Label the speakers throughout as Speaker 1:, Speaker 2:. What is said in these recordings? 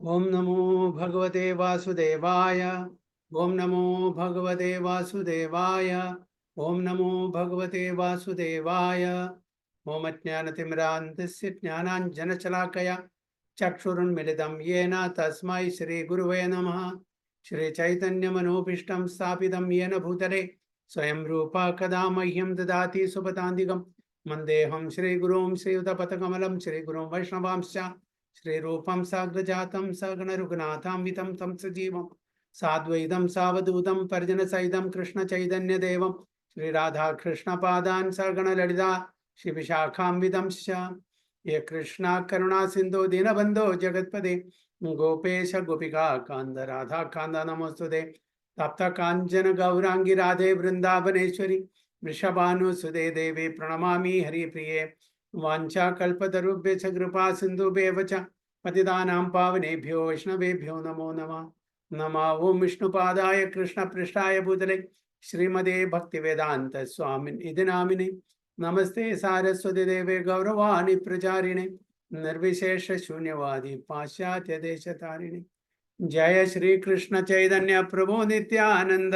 Speaker 1: ओम नमो भगवते वासुदेवाय। ओम नमो भगवते वासुदेवाय। ओम नमो भगवते वासुदेवाय। ओम अज्ञानतिमिरान्धस्य ज्ञानाञ्जनशलाकया चक्षुरुन्मिलितं येन तस्मै श्रीगुरुवे नमः। श्रीचैतन्यमनोभीष्टं स्थापितं येन भूतले स्वयं रूपा कदा मह्यं ददाति सुपदान्तिकं वन्देऽहं श्रीगुरुं श्रीयुतपथकमलं श्रीगुरुं वैष्णवांश्च श्रीरूपं साग्रजातं सगणरघुनाथान्वितं तं सजीवं साद्वैतं सावधूतं परिजनसहितं कृष्णचैतन्यदेवं श्रीराधाकृष्णपादान् सगणललिता श्रीविशाखान्वितंश्च ये कृष्णा करुणा सिन्धो दीनबन्धो जगत्पदे गोपेश गोपिका कान्द राधा कान्द नमोस्तुते तप्त काञ्चन गौरांगी राधे वृंदावनेश्वरी वृषभानुसुते देवी प्रणमामि हरिप्रिये वाञ्छाकल्पतरुभ्यश्च कृपा सिन्धुभ्येव च पतितानां पावनेभ्यो वैष्णवेभ्यो नमो नमः। नमः ओं विष्णुपादाय कृष्णपृष्ठाय भूतले श्रीमते भक्तिवेदांत स्वामिन् इति नामिने नमस्ते सारस्वती देवे गौरवाणी प्रचारिणे निर्विशेष शून्यवादी पाश्चात्य देशतारिणे जय श्री कृष्ण चैतन्य प्रभु नित्यानंद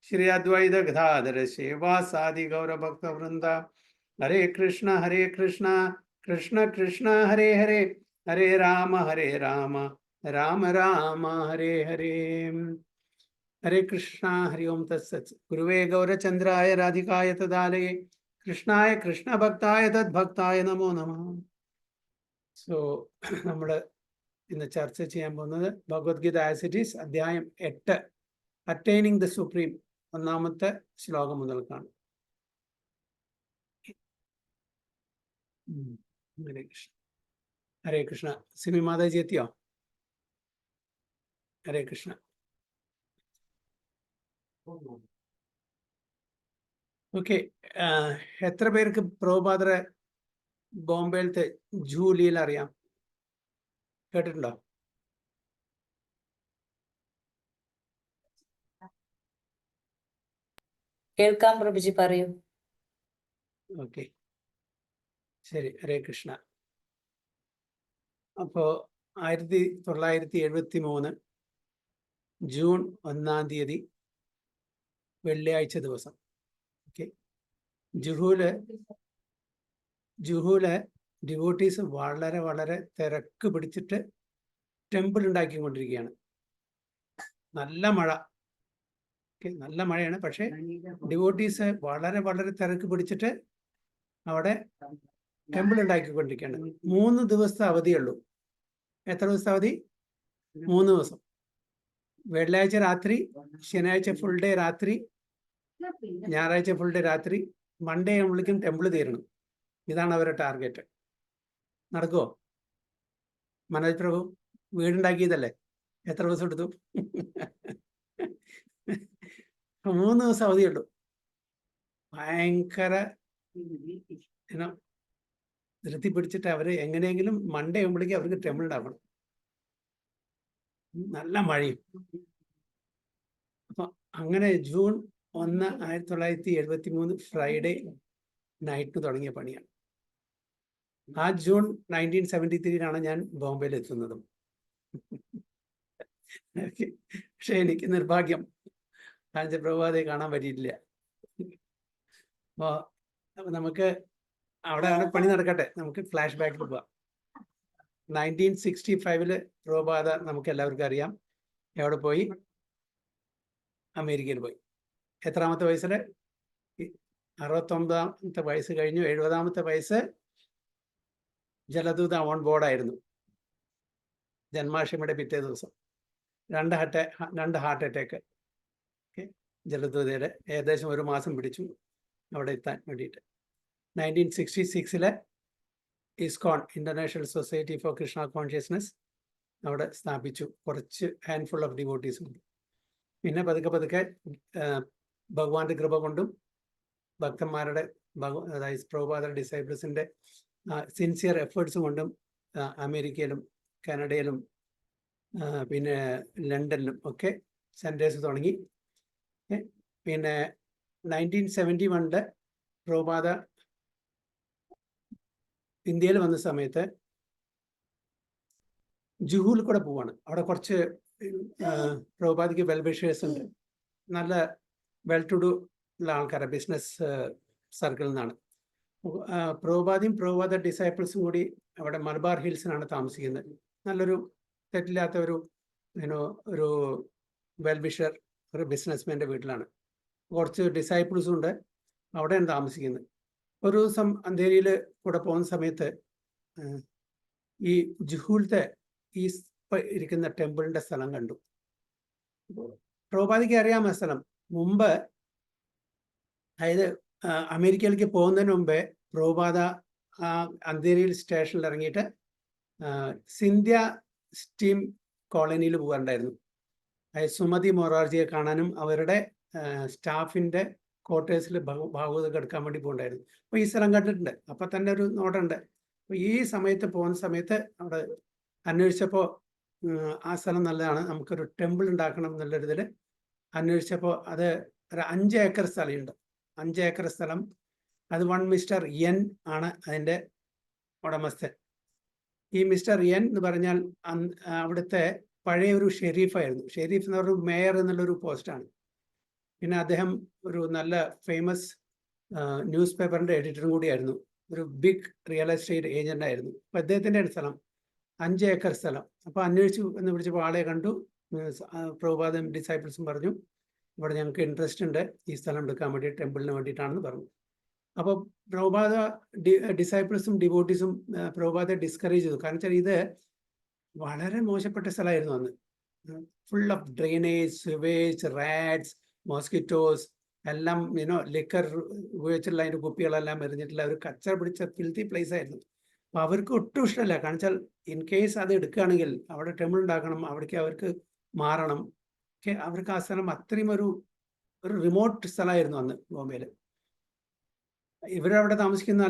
Speaker 1: श्री अद्वैत गदाधर श्रीवासादि गौर भक्त वृंदा हरे कृष्ण कृष्ण कृष्ण हरे हरे हरे राम राम राम हरे हरे। हरे कृष्णा हरि ओम तत्सत्। गुरुवे गौरचंद्राय राधिकाय तदालये कृष्णाय कृष्ण भक्ताय तद्भक्ताय नमो नमः। സോ നമ്മൾ ഇന്ന് ചർച്ച ചെയ്യാൻ പോകുന്നത് ഭഗവത്ഗീത ആസ് ഇറ്റ് ഈസ് അധ്യായം 8 അറ്റൈനിങ് ദ സുപ്രീം ഒന്നാമത്തെ ശ്ലോകം മുതൽക്കാണ്. ഹരേ കൃഷ്ണ ഹരേ കൃഷ്ണ. സിമി മാതാജി എത്തിയോ? ഹരേ കൃഷ്ണ. ഓക്കെ, എത്ര പേർക്ക് പ്രഭുപാദരെ ബോംബെയിലത്തെ ജൂലിയിൽ അറിയാം? കേട്ടിട്ടുണ്ടോ?
Speaker 2: കേൾക്കാം പ്രഭുജി, പറയൂ.
Speaker 1: ഓക്കെ, ശരി. ഹരേ കൃഷ്ണ. അപ്പോ 1973 ജൂൺ 1 തീയതി വെള്ളിയാഴ്ച ദിവസം, ഓക്കെ, ജുഹൂലെ ഡിവോട്ടീസ് വളരെ വളരെ തിരക്ക് പിടിച്ചിട്ട് ടെമ്പിൾ ഉണ്ടാക്കിക്കൊണ്ടിരിക്കുകയാണ്. നല്ല മഴ, നല്ല മഴയാണ്. പക്ഷെ ഡിവോട്ടീസ് വളരെ വളരെ തിരക്ക് പിടിച്ചിട്ട് അവിടെ ടെമ്പിൾ ഉണ്ടാക്കിക്കൊണ്ടിരിക്കുകയാണ്. 3 ദിവസത്തെ അവധിയുള്ളൂ. എത്ര ദിവസത്തെ അവധി? 3 ദിവസം. വെള്ളിയാഴ്ച രാത്രി, ശനിയാഴ്ച ഫുൾ ഡേ രാത്രി, ഞായറാഴ്ച ഫുൾ ഡേ രാത്രി, മൺഡേ ആകുമ്പോഴേക്കും ടെമ്പിൾ തീരണം. ഇതാണ് അവരുടെ ടാർഗറ്റ്. നടക്കുമോ? മനോജ് പ്രഭു വീടുണ്ടാക്കിയതല്ലേ, എത്ര ദിവസം എടുത്തു? 3 ദിവസം അവധിയുള്ളൂ. ഭയങ്കര ധൃതി പിടിച്ചിട്ട് അവര് എങ്ങനെയെങ്കിലും മൺഡേ ആകുമ്പോഴേക്കും അവർക്ക് ടെമ്പിൾ ഉണ്ടാക്കണം. നല്ല മഴയും. അപ്പൊ അങ്ങനെ ജൂൺ 1, 1973 ഫ്രൈഡേ നൈറ്റ് തുടങ്ങിയ പണിയാണ്. ആ ജൂൺ 1973 ഞാൻ ബോംബെയിൽ എത്തുന്നതും. പക്ഷെ എനിക്ക് നിർഭാഗ്യം, പ്രഭാതേ കാണാൻ പറ്റിയിട്ടില്ല. അപ്പൊ നമുക്ക് അവിടെ പണി നടക്കട്ടെ, നമുക്ക് ഫ്ലാഷ് ബാക്കിൽ പോവാം. 1965 പ്രഭാത നമുക്ക് എല്ലാവർക്കും അറിയാം. എവിടെ പോയി? അമേരിക്കയിൽ പോയി. എത്രാമത്തെ വയസ്സില്? 69ാമത്തെ വയസ്സ് കഴിഞ്ഞു. 70ാമത്തെ വയസ്സ് ജലദൂത ഓൺ ബോർഡായിരുന്നു. ജന്മാഷ്ടമിയുടെ പിറ്റേ ദിവസം 2 ഹാർട്ട് അറ്റാക്ക്. ജലദൂതയുടെ ഏകദേശം 1 മാസം പിടിച്ചു അവിടെ എത്താൻ വേണ്ടിയിട്ട്. 1966 ISKCON, international society for Krishna consciousness, അവിടെ സ്ഥാപിച്ചു. കുറച്ച് ഹാൻഡ്ഫുൾ ഓഫ് ഡിവോട്ടീസും ഉണ്ട്. പിന്നെ പതുക്കെ പതുക്കെ ഭഗവാന്റെ കൃപ കൊണ്ടും ഭക്തന്മാരുടെ അതായത് പ്രഭുപാദ ഡിസൈപ്പിൾസിന്റെ സിൻസിയർ എഫേർട്സും കൊണ്ടും അമേരിക്കയിലും കാനഡയിലും പിന്നെ ലണ്ടനിലും ഒക്കെ സെന്റേഴ്സ് തുടങ്ങി. പിന്നെ 1971 പ്രഭുപാദ ഇന്ത്യയിൽ വന്ന സമയത്ത് ജുഹൂൽ കൂടെ പോവാണ്. അവിടെ കുറച്ച് പ്രഭുപാദിക്ക് വെൽവിഷേഴ്സ് ഉണ്ട്, നല്ല വെൽ ടു ഡു ഉള്ള ആൾക്കാരാണ്, ബിസിനസ് സർക്കിളിൽ നിന്നാണ്. പ്രഭുപാദിയും പ്രഭുപാദ ഡിസൈപ്പിൾസും കൂടി അവിടെ മലബാർ ഹിൽസിനാണ് താമസിക്കുന്നത്. നല്ലൊരു തെറ്റില്ലാത്ത ഒരു ഒരു വെൽവിഷർ, ഒരു ബിസിനസ്മാൻ്റെ വീട്ടിലാണ്. കുറച്ച് ഡിസൈപ്പിൾസും ഉണ്ട്, അവിടെയാണ് താമസിക്കുന്നത്. ഒരു ദിവസം അന്ധേരിയിൽ കൂടെ പോകുന്ന സമയത്ത് ഈ ജുഹൂലത്തെ ഈ ഇരിക്കുന്ന ടെമ്പിളിന്റെ സ്ഥലം കണ്ടു. പ്രഭുപാദിക്ക് അറിയാം ആ സ്ഥലം. മുമ്പ്, അതായത് അമേരിക്കയിലേക്ക് പോകുന്നതിന് മുമ്പേ പ്രഭുപാദ അന്ധേരിയിൽ സ്റ്റേഷനിൽ ഇറങ്ങിയിട്ട് സിന്ധ്യ സ്റ്റീം കോളനിയിൽ പോകാറുണ്ടായിരുന്നു. അതായത് സുമതി മൊറാർജിയെ കാണാനും അവരുടെ സ്റ്റാഫിൻ്റെ ക്വാർട്ടേഴ്സിൽ ഭാഗവതം എടുക്കാൻ വേണ്ടി പോകണ്ടായിരുന്നു. അപ്പോൾ ഈ സ്ഥലം കണ്ടിട്ടുണ്ട്, അപ്പം തന്നെ ഒരു നോട്ടുണ്ട്. അപ്പോൾ ഈ സമയത്ത് പോകുന്ന സമയത്ത് അവിടെ അന്വേഷിച്ചപ്പോൾ ആ സ്ഥലം നല്ലതാണ്, നമുക്കൊരു ടെമ്പിൾ ഉണ്ടാക്കണം എന്നുള്ളൊരിതിൽ അന്വേഷിച്ചപ്പോൾ അത് ഒരു 5 ഏക്കർ സ്ഥലമുണ്ട്. 5 ഏക്കർ സ്ഥലം, അത് വൺ മിസ്റ്റർ എൻ ആണ് അതിൻ്റെ ഉടമസ്ഥൻ. ഈ മിസ്റ്റർ എൻ എന്ന് പറഞ്ഞാൽ അവിടുത്തെ പഴയ ഒരു ഷെരീഫായിരുന്നു. ഷെരീഫ് എന്ന് പറഞ്ഞ മേയർ എന്നുള്ളൊരു പോസ്റ്റാണ്. പിന്നെ അദ്ദേഹം ഒരു നല്ല ഫേമസ് ന്യൂസ് പേപ്പറിൻ്റെ എഡിറ്ററും കൂടിയായിരുന്നു. ഒരു ബിഗ് റിയൽ എസ്റ്റേറ്റ് ഏജൻ്റ് ആയിരുന്നു. അപ്പോൾ അദ്ദേഹത്തിൻ്റെ സ്ഥലം 5 ഏക്കർ സ്ഥലം. അപ്പോൾ അന്വേഷിച്ചു എന്ന് വിളിച്ചപ്പോൾ ആളെ കണ്ടു. പ്രഭുപാദും ഡിസൈപ്പിൾസും പറഞ്ഞു, ഇവിടെ ഞങ്ങൾക്ക് ഇൻട്രസ്റ്റ് ഉണ്ട്, ഈ സ്ഥലം എടുക്കാൻ വേണ്ടി, ടെമ്പിളിന് വേണ്ടിയിട്ടാണെന്ന് പറഞ്ഞു. അപ്പോൾ പ്രഭുപാദ ഡിസൈപ്പിൾസും ഡിവോട്ടീസും പ്രഭുപാദെ ഡിസ്കറേജ് ചെയ്തു. കാരണം വെച്ചാൽ ഇത് വളരെ മോശപ്പെട്ട സ്ഥലമായിരുന്നു അന്ന്. Full of drainage, sewage, rats, mosquitoes എല്ലാം, ലിക്കർ ഉപയോഗിച്ചിട്ടുള്ള അതിൻ്റെ കുപ്പികളെല്ലാം എറിഞ്ഞിട്ടുള്ള ഒരു കച്ചറ പിടിച്ച ഫിൽത്തി പ്ലേസ് ആയിരുന്നു. അപ്പോൾ അവർക്ക് ഒട്ടും ഇഷ്ടമല്ല. കാരണം വെച്ചാൽ ഇൻ കേസ് അത് എടുക്കുകയാണെങ്കിൽ അവിടെ ടെമ്പിൾ ഉണ്ടാക്കണം, അവിടേക്ക് അവർക്ക് മാറണം. അവർക്ക് ആ സ്ഥലം അത്രയും ഒരു റിമോട്ട് സ്ഥലമായിരുന്നു അന്ന് ബോംബെയിൽ. ഇവരവിടെ താമസിക്കുന്ന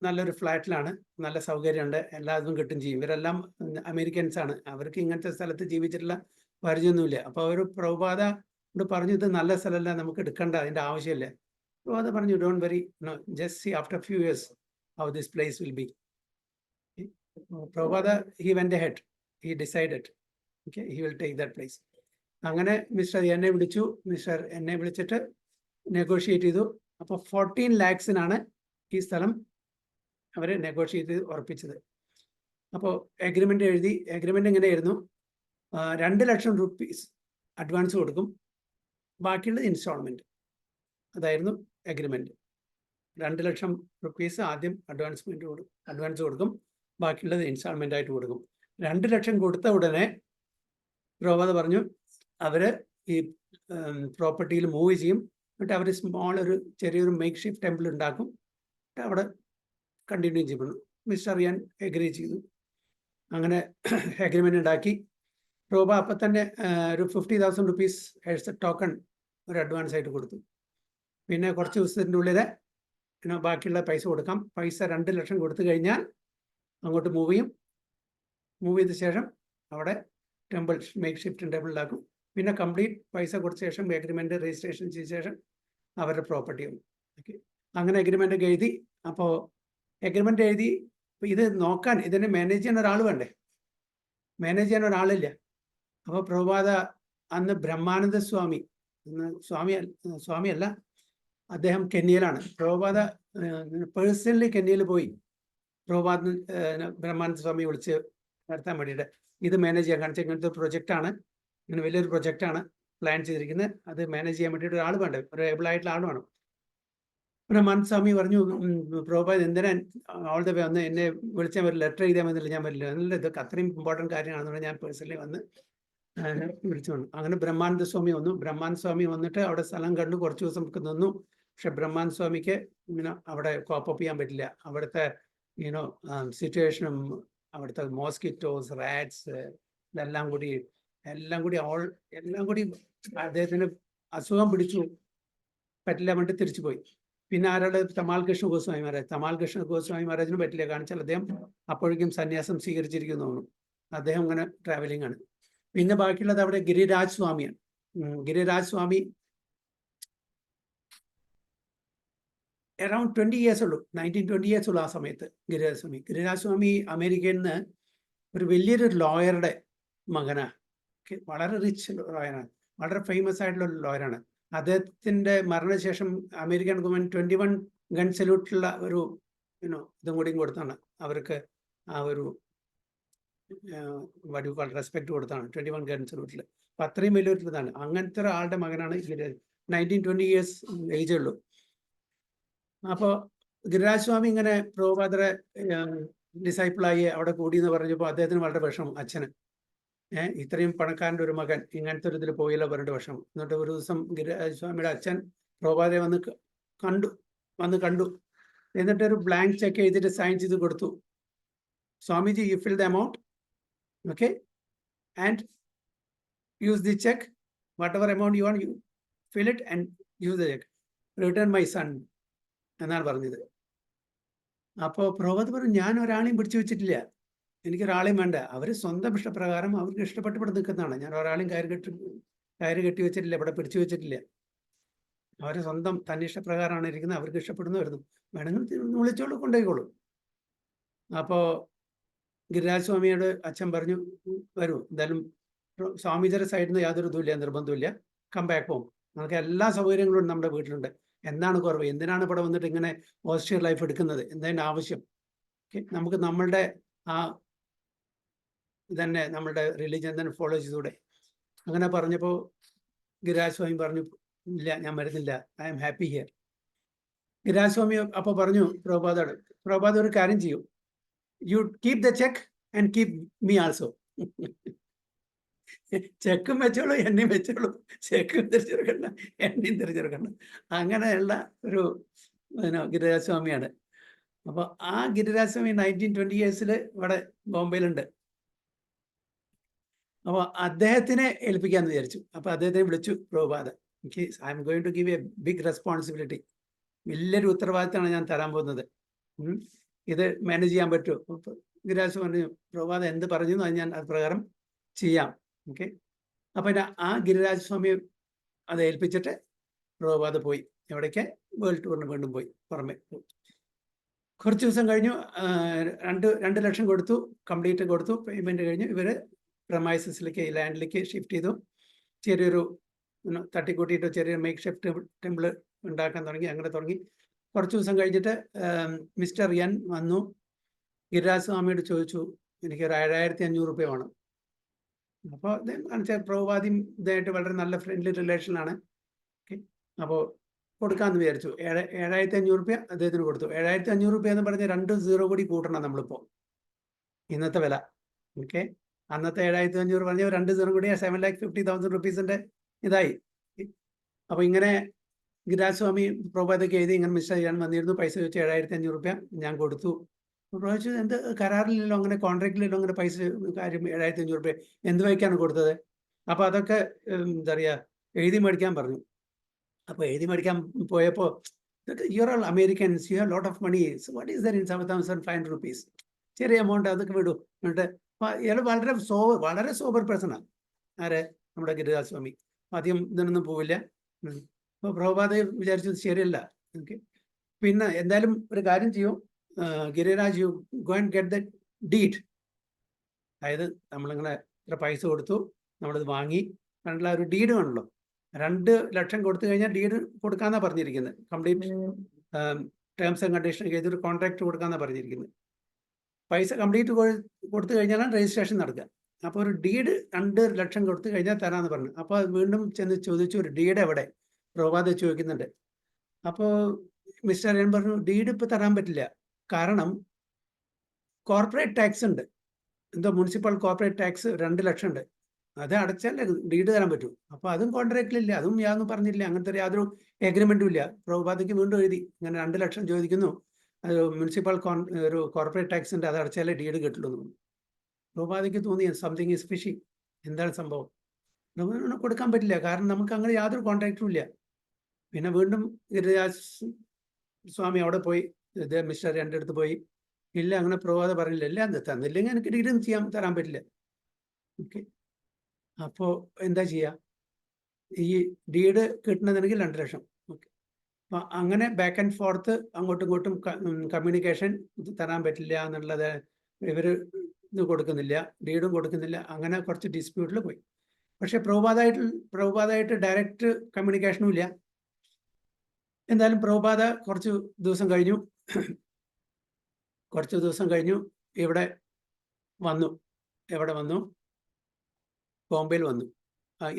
Speaker 1: നല്ലൊരു ഫ്ലാറ്റിലാണ്, നല്ല സൗകര്യമുണ്ട്, എല്ലാതും കിട്ടും ചെയ്യും. ഇവരെല്ലാം അമേരിക്കൻസ് ആണ്, അവർക്ക് ഇങ്ങനത്തെ സ്ഥലത്ത് ജീവിച്ചിട്ടുള്ള പരിചയമൊന്നുമില്ല. അപ്പോൾ അവർ പ്രഭുപാദോട് പറഞ്ഞു, ഇത് നല്ല സ്ഥലമല്ല, നമുക്ക് എടുക്കേണ്ട, അതിൻ്റെ ആവശ്യമില്ല. പ്രഭുപാദ പറഞ്ഞു, don't worry, just see after few years how this place will be. Prabhupada he went ahead, he decided, okay, he will take that place. അങ്ങനെ മിസ്റ്റർ എന്നെ വിളിച്ചു. മിസ്റ്റർ എന്നെ വിളിച്ചിട്ട് നെഗോഷിയേറ്റ് ചെയ്തു. അപ്പോൾ 14 lakhs ഈ സ്ഥലം അവർ നെഗോഷിയേറ്റ് ചെയ്ത് ഉറപ്പിച്ചത്. അപ്പോൾ എഗ്രിമെൻ്റ് എഴുതി. എഗ്രിമെൻ്റ് എങ്ങനെയായിരുന്നു? 2 ലക്ഷം റുപ്പീസ് അഡ്വാൻസ് കൊടുക്കും, ബാക്കിയുള്ളത് ഇൻസ്റ്റാൾമെൻറ്റ്. അതായിരുന്നു എഗ്രിമെൻറ്റ്. 2 ലക്ഷം റുപ്പീസ് ആദ്യം അഡ്വാൻസ് കൊടുക്കും, ബാക്കിയുള്ളത് ഇൻസ്റ്റാൾമെൻ്റ് ആയിട്ട് കൊടുക്കും. 2 ലക്ഷം കൊടുത്ത ഉടനെ പ്രഭുപാദ പറഞ്ഞു, അവർ ഈ പ്രോപ്പർട്ടിയിൽ മൂവ് ചെയ്യും. എന്നിട്ട് അവർ ചെറിയൊരു മേക്ക് ഷിഫ്റ്റ് ടെമ്പിൾ ഉണ്ടാക്കും, എന്നിട്ട് അവിടെ കണ്ടിന്യൂ ചെയ്യപ്പെടും. മിസ്റ്റർ എൻ എഗ്രി ചെയ്തു. അങ്ങനെ എഗ്രിമെൻ്റ് ഉണ്ടാക്കി. പ്രഭുപാദ അപ്പം തന്നെ ഒരു 50,000 റുപ്പീസ് ആസ് എ ടോക്കൺ ഒരു അഡ്വാൻസ് ആയിട്ട് കൊടുത്തു. പിന്നെ കുറച്ച് ദിവസത്തിൻ്റെ ഉള്ളിൽ ബാക്കിയുള്ള പൈസ കൊടുക്കാം. പൈസ 2 ലക്ഷം കൊടുത്തു കഴിഞ്ഞാൽ അങ്ങോട്ട് മൂവ് ചെയ്യും. മൂവ് ചെയ്ത ശേഷം അവിടെ ടെമ്പിൾ, മേക്ക് ഷിഫ്റ്റ് ടെമ്പിൾ ഉണ്ടാക്കും. പിന്നെ കംപ്ലീറ്റ് പൈസ കൊടുത്ത ശേഷം എഗ്രിമെൻ്റ് രജിസ്ട്രേഷൻ ചെയ്ത ശേഷം അവരുടെ പ്രോപ്പർട്ടി ആവും. ഓക്കെ, അങ്ങനെ എഗ്രിമെൻ്റ് ഒക്കെ എഴുതി. അപ്പോൾ എഗ്രിമെൻ്റ് എഴുതി, ഇത് നോക്കാൻ, ഇതിനെ മാനേജ് ചെയ്യാൻ ഒരാൾ വേണ്ടേ? മാനേജ് ചെയ്യാൻ ഒരാളില്ല. അപ്പോൾ പ്രഭുപാദ അന്ന് ബ്രഹ്മാനന്ദ സ്വാമി, സ്വാമിയല്ല, അദ്ദേഹം കെന്യയിലാണ്. പ്രഭുപാദ പേഴ്സണലി കെന്യയിൽ പോയി പ്രഭുപാദ ബ്രഹ്മാനന്ദ സ്വാമി വിളിച്ച് നടത്താൻ വേണ്ടിയിട്ട് ഇത് മാനേജ് ചെയ്യാൻ. കാണിച്ചാൽ ഇങ്ങനത്തെ പ്രൊജക്റ്റാണ്, ഇങ്ങനെ വലിയൊരു പ്രൊജക്റ്റാണ് പ്ലാൻ ചെയ്തിരിക്കുന്നത്, അത് മാനേജ് ചെയ്യാൻ വേണ്ടിയിട്ട് ഒരാൾ വേണ്ട, ഒരു ഏബിൾ ആയിട്ടുള്ള ആൾ വേണം. ബ്രഹ്മാനന്ദ സ്വാമി പറഞ്ഞു, പ്രഭുപാദ എന്തിനാ ഓൾ ദ വേ വന്ന് എന്നെ വിളിച്ചാൽ വരില്ല, ലെറ്റർ എഴുതാൻ വന്നില്ല, ഞാൻ വരില്ല, അല്ല ഇതൊക്കെ അത്രയും ഇമ്പോർട്ടൻറ്റ് കാര്യമാണെന്നുണ്ടെങ്കിൽ ഞാൻ പേഴ്സണലി വന്ന് വിളിച്ചു വന്നു. അങ്ങനെ ബ്രഹ്മാനന്ദ സ്വാമി വന്നു. ബ്രഹ്മാനന്ദ സ്വാമി വന്നിട്ട് അവിടെ സ്ഥലം കണ്ടു, കുറച്ച് ദിവസം നിന്നു. പക്ഷെ ബ്രഹ്മാനന്ദ സ്വാമിക്ക് അവിടെ കോപ്പപ്പ് ചെയ്യാൻ പറ്റില്ല. അവിടുത്തെ സിറ്റുവേഷനും അവിടുത്തെ മോസ്കിറ്റോസ്, റാറ്റ്സ് ഇതെല്ലാം കൂടി അദ്ദേഹത്തിന് അസുഖം പിടിച്ചു, പറ്റില്ല വേണ്ടി തിരിച്ചു പോയി. പിന്നെ ആരാള്? തമാൽ കൃഷ്ണ ഗോസ്വാമി മഹാരാജ്. തമാൽ കൃഷ്ണ ഗോസ്വാമി മഹാരാജിന് പറ്റില്ല, കാണിച്ചാൽ അദ്ദേഹം അപ്പോഴേക്കും സന്യാസം സ്വീകരിച്ചിരിക്കുന്നു തോന്നുന്നു. അദ്ദേഹം ഇങ്ങനെ ട്രാവലിംഗ് ആണ്. പിന്നെ ബാക്കിയുള്ളത് അവിടെ ഗിരിരാജ് സ്വാമിയാണ്. ഗിരിരാജ് സ്വാമി അറൌണ്ട് 20 years ഉള്ളൂ, 19-20 years ഉള്ളൂ ആ സമയത്ത്. ഗിരിരാജ് സ്വാമി അമേരിക്കയിൽ നിന്ന് ഒരു വലിയൊരു ലോയറുടെ മകനാ. വളരെ റിച്ച് ലോയറാണ്, വളരെ ഫേമസ് ആയിട്ടുള്ള ഒരു ലോയറാണ്. അദ്ദേഹത്തിന്റെ മരണശേഷം അമേരിക്കൻ ഗവൺമെന്റ് 21 ഗൺ സല്യൂട്ടുള്ള ഒരു ഇതും കൂടിയും കൊടുത്താണ് അവർക്ക് ആ ഒരു റെസ്പെക്ട് കൊടുത്താണ് 21 ഗൺ സല്യൂട്ടിൽ. അപ്പൊ അത്രയും വലിയൊരു ഇതാണ്. അങ്ങനത്തെ ഒരാളുടെ മകനാണ് 19-20 ഇയേഴ്സ് ഏജേ ഉള്ളൂ. അപ്പോൾ ഗിരിരാജ് സ്വാമി ഇങ്ങനെ പ്രഭുപാദരെ ഡിസൈപ്പിളായി അവിടെ കൂടി എന്ന് പറഞ്ഞപ്പോൾ അദ്ദേഹത്തിന് വളരെ വിഷമം. അച്ഛന് ഇത്രയും പണക്കാരൻ്റെ ഒരു മകൻ ഇങ്ങനത്തെ ഒരു ഇതിൽ പോയില്ല പറഞ്ഞിട്ട് വിഷമം. എന്നിട്ട് ഒരു ദിവസം ഗിരിരാജ് സ്വാമിയുടെ അച്ഛൻ പ്രഭുപാദരെ വന്ന് കണ്ടു. എന്നിട്ട് ഒരു ബ്ലാങ്ക് ചെക്ക് എഴുതിയിട്ട് സൈൻ ചെയ്ത് കൊടുത്തു. Swamiji, you fill the amount, okay, and use the cheque, whatever amount you want, you fill it and use the cheque, return my son എന്നാണ് പറഞ്ഞത്. അപ്പോൾ പ്രഭുപാദ് പറഞ്ഞു, ഞാൻ ഒരാളെയും പിടിച്ചു വെച്ചിട്ടില്ല, എനിക്കൊരാളെയും വേണ്ട. അവർ സ്വന്തം ഇഷ്ടപ്രകാരം അവർക്ക് ഇഷ്ടപ്പെട്ട് നിൽക്കുന്നതാണ്. ഞാൻ ഒരാളെയും കയറ് കെട്ടി വെച്ചിട്ടില്ല, ഇവിടെ പിടിച്ചു വെച്ചിട്ടില്ല. അവർ സ്വന്തം തന്നെ ഇഷ്ടപ്രകാരമാണ് ഇരിക്കുന്നത്, അവർക്ക് ഇഷ്ടപ്പെടുന്നു വരുന്നു, വേണമെങ്കിൽ വിളിച്ചോളൂ, കൊണ്ടുപോയിക്കോളൂ. അപ്പോൾ ഗിരിരാജ് സ്വാമിയോട് അച്ഛൻ പറഞ്ഞു, വരൂ, എന്തായാലും സ്വാമിജിയുടെ സൈഡിൽ നിന്ന് യാതൊരു ഇതുമില്ല, നിർബന്ധമില്ല, കം ബാക്ക് ഹോം, നമുക്ക് എല്ലാ സൗകര്യങ്ങളും നമ്മുടെ വീട്ടിലുണ്ട്, എന്താണ് കുറവ്, എന്തിനാണ് ഇവിടെ വന്നിട്ട് ഇങ്ങനെ ഓസ്ട്രിയൻ ലൈഫ് എടുക്കുന്നത്, എന്തതിൻ്റെ ആവശ്യം, നമുക്ക് നമ്മളുടെ ആ തന്നെ നമ്മളുടെ റിലീജിയൻ തന്നെ ഫോളോ ചെയ്തൂടെ. അങ്ങനെ പറഞ്ഞപ്പോൾ ഗിരിരാജ് സ്വാമി പറഞ്ഞു, ഇല്ല, ഞാൻ വരുന്നില്ല, I am happy here. Giriraj Swami അപ്പോൾ പറഞ്ഞു പ്രഭുപാദോട്, പ്രഭുപാദ് ഒരു കാര്യം ചെയ്യൂ, you keep the check and keep me also. ചെക്കും വെച്ചോളൂ, എണ്ണയും വെച്ചോളൂ, ചെക്കും തിരിച്ചെടുക്കണ്ട, എണ്ണയും തിരിച്ചെടുക്കണ്ട. അങ്ങനെയുള്ള ഒരു ഗിരിരാജ് സ്വാമിയാണ്. അപ്പോൾ ആ ഗിരിരാജ് സ്വാമി 19-20 ഇയേഴ്സിൽ ഇവിടെ ബോംബെയിലുണ്ട്. അപ്പോൾ അദ്ദേഹത്തിനെ ഏൽപ്പിക്കാമെന്ന് വിചാരിച്ചു. അപ്പോൾ അദ്ദേഹത്തിനെ വിളിച്ചു പ്രഭുപാദ്, എനിക്ക് I'm going to give a big responsibility, വലിയൊരു ഉത്തരവാദിത്തമാണ് ഞാൻ തരാൻ പോകുന്നത്, ഇത് മാനേജ് ചെയ്യാൻ പറ്റുമോ? ഗിരിരാജ് പറഞ്ഞു, പ്രഭുപാദ് എന്ത് പറഞ്ഞു അത് ഞാൻ അത് പ്രകാരം ചെയ്യാം, ഓക്കെ. അപ്പം ആ ഗിരിരാജ് സ്വാമി അത് ഏൽപ്പിച്ചിട്ട് പ്രഭുപാദ് പോയി. എവിടേക്ക്? വേൾഡ് ടൂറിന് വീണ്ടും പോയി, പുറമെ. കുറച്ച് ദിവസം കഴിഞ്ഞു, 2 ലക്ഷം കൊടുത്തു, കംപ്ലീറ്റ് കൊടുത്തു, പേയ്മെൻറ്റ് കഴിഞ്ഞു. ഇവർ പ്രമൈസസിലേക്ക്, ലാൻഡിലേക്ക് ഷിഫ്റ്റ് ചെയ്തു. ചെറിയൊരു തട്ടിക്കൂട്ടിയിട്ട് ചെറിയൊരു മേക്ക് ഷിഫ്റ്റ് ടെമ്പിൾ ഉണ്ടാക്കാൻ തുടങ്ങി. അങ്ങനെ തുടങ്ങി. കുറച്ച് ദിവസം കഴിഞ്ഞിട്ട് മിസ്റ്റർ എൻ വന്നു, ഗിരിരാജ് സ്വാമിയോട് ചോദിച്ചു, എനിക്കൊരു 7500 രൂപ വേണം. അപ്പോൾ അദ്ദേഹം കാണിച്ച പ്രഭുപാദിയും ഇതായിട്ട് വളരെ നല്ല ഫ്രണ്ട്ലി റിലേഷനാണ്. ഓക്കെ, അപ്പോൾ കൊടുക്കാമെന്ന് വിചാരിച്ചു. 7500 രൂപ അദ്ദേഹത്തിന് കൊടുത്തു. 7500 രൂപ എന്ന് പറഞ്ഞാൽ 2 0 കൂടി കൂട്ടണം നമ്മളിപ്പോൾ, ഇന്നത്തെ വില. ഓക്കെ, അന്നത്തെ 7500 പറഞ്ഞ 2 0 കൂടി 7,50,000 റുപ്പീസിൻ്റെ ഇതായി. അപ്പോൾ ഇങ്ങനെ ഗിരിരാജ് സ്വാമി പ്രഭുപാദയ്ക്ക് എഴുതി, ഇങ്ങനെ മിസ്റ്റർ ചെയ്യാൻ വന്നിരുന്നു, പൈസ വെച്ച് 7500 രൂപ ഞാൻ കൊടുത്തു. പ്രഭുപാദ് എന്ത് കരാറിലല്ലോ, അങ്ങനെ കോൺട്രാക്റ്റിലല്ലോ, അങ്ങനെ പൈസ കാര്യം 7500 രൂപ എന്ത് വയ്ക്കാണ് കൊടുത്തത്? അപ്പോൾ അതൊക്കെ എന്താ പറയുക, എഴുതി മേടിക്കാൻ പറഞ്ഞു. അപ്പോൾ എഴുതി മേടിക്കാൻ പോയപ്പോൾ, you are all Americans, you have lot of money, what is there in 7,500 rupees, ചെറിയ എമൗണ്ട്, അതൊക്കെ വിടൂ. എന്നിട്ട് ഇയാൾ വളരെ സോബർ പേഴ്സണാണ്. ആരെ? നമ്മുടെ ഗിരിരാജ് സ്വാമി. ആദ്യം ഇതിനൊന്നും പോവില്ല. അപ്പോൾ പ്രഭുപാദ് വിചാരിച്ചത് ശരിയല്ല. ഓക്കെ, പിന്നെ എന്തായാലും ഒരു കാര്യം ചെയ്യും, Giriraj, you go and get the deed. അതായത് നമ്മളിങ്ങനെ ഇത്ര പൈസ കൊടുത്തു, നമ്മളിത് വാങ്ങി, കണ്ടുള്ള ഒരു ഡീഡ് വേണമല്ലോ. 2 ലക്ഷം കൊടുത്തു കഴിഞ്ഞാൽ ഡീഡ് കൊടുക്കാമെന്നാണ് പറഞ്ഞിരിക്കുന്നത്. കംപ്ലീറ്റ് ടേംസ് ആൻഡ് കണ്ടീഷൻ ചെയ്തൊരു കോൺട്രാക്ട് കൊടുക്കാമെന്നാണ് പറഞ്ഞിരിക്കുന്നത്. പൈസ കംപ്ലീറ്റ് കൊടുത്തു കഴിഞ്ഞാലാണ് രജിസ്ട്രേഷൻ നടക്കുക. അപ്പോൾ ഒരു ഡീഡ് 2 ലക്ഷം കൊടുത്തു കഴിഞ്ഞാൽ തരാമെന്ന് പറഞ്ഞു. അപ്പോൾ വീണ്ടും ചെന്ന് ചോദിച്ചു, ഒരു ഡീഡ് എവിടെ? പ്രഭുപാദ് ചോദിക്കുന്നുണ്ട്. അപ്പോൾ മിസ്റ്റർ എൻ പറഞ്ഞു, ഡീഡ് ഇപ്പോൾ തരാൻ പറ്റില്ല, കാരണം കോർപ്പറേറ്റ് ടാക്സ് ഉണ്ട്, എന്തോ മുനിസിപ്പൽ കോർപ്പറേറ്റ് ടാക്സ് 2 ലക്ഷം ഉണ്ട്, അത് അടച്ചാലേ ഡീഡ് തരാൻ പറ്റൂ. അപ്പോൾ അതും കോൺട്രാക്റ്റിലില്ല, അതും യാതൊന്നും പറഞ്ഞില്ല, അങ്ങനത്തെ യാതൊരു എഗ്രിമെൻറ്റും ഇല്ല. പ്രഭുപാദയ്ക്ക് വീണ്ടും എഴുതി, ഇങ്ങനെ 2 ലക്ഷം ചോദിക്കുന്നു, അത് മുനിസിപ്പൽ ഒരു കോർപ്പറേറ്റ് ടാക്സ് ഉണ്ട്, അത് അടച്ചാലേ ഡീഡ് കിട്ടുള്ളൂ എന്ന് പറഞ്ഞു. പ്രഭുപാദയ്ക്ക് തോന്നി സംതിങ് ഈസ് ഫിഷി, എന്താണ് സംഭവം, കൊടുക്കാൻ പറ്റില്ല, കാരണം നമുക്ക് അങ്ങനെ യാതൊരു കോൺട്രാക്റ്റും ഇല്ല. പിന്നെ വീണ്ടും ഗിരിരാജ് സ്വാമി അവിടെ പോയി, ഇത് മിസ്റ്റർ എൻ്റെ അടുത്ത് പോയി, ഇല്ല അങ്ങനെ പ്രഭുപാദ് പറഞ്ഞില്ല, ഇല്ല അത് തന്നില്ലെങ്കിൽ എനിക്ക് ഡീഡ് തരാൻ പറ്റില്ല. ഓക്കെ, അപ്പോൾ എന്താ ചെയ്യുക? ഈ ഡീഡ് കിട്ടണമെന്നുണ്ടെങ്കിൽ 2 ലക്ഷം. ഓക്കെ, അപ്പോൾ അങ്ങനെ ബാക്ക് ആൻഡ് ഫോർത്ത്, അങ്ങോട്ടും ഇങ്ങോട്ടും കമ്മ്യൂണിക്കേഷൻ, തരാൻ പറ്റില്ല എന്നുള്ളത് ഇവർ ഇത് കൊടുക്കുന്നില്ല, ഡീഡും കൊടുക്കുന്നില്ല. അങ്ങനെ കുറച്ച് ഡിസ്പ്യൂട്ടിൽ പോയി. പക്ഷേ പ്രഭുപാദായിട്ട് ഡയറക്റ്റ് കമ്മ്യൂണിക്കേഷനും ഇല്ല. എന്തായാലും പ്രഭുപാദ കുറച്ച് ദിവസം കഴിഞ്ഞു ഇവിടെ വന്നു. എവിടെ വന്നു? ബോംബെയിൽ വന്നു,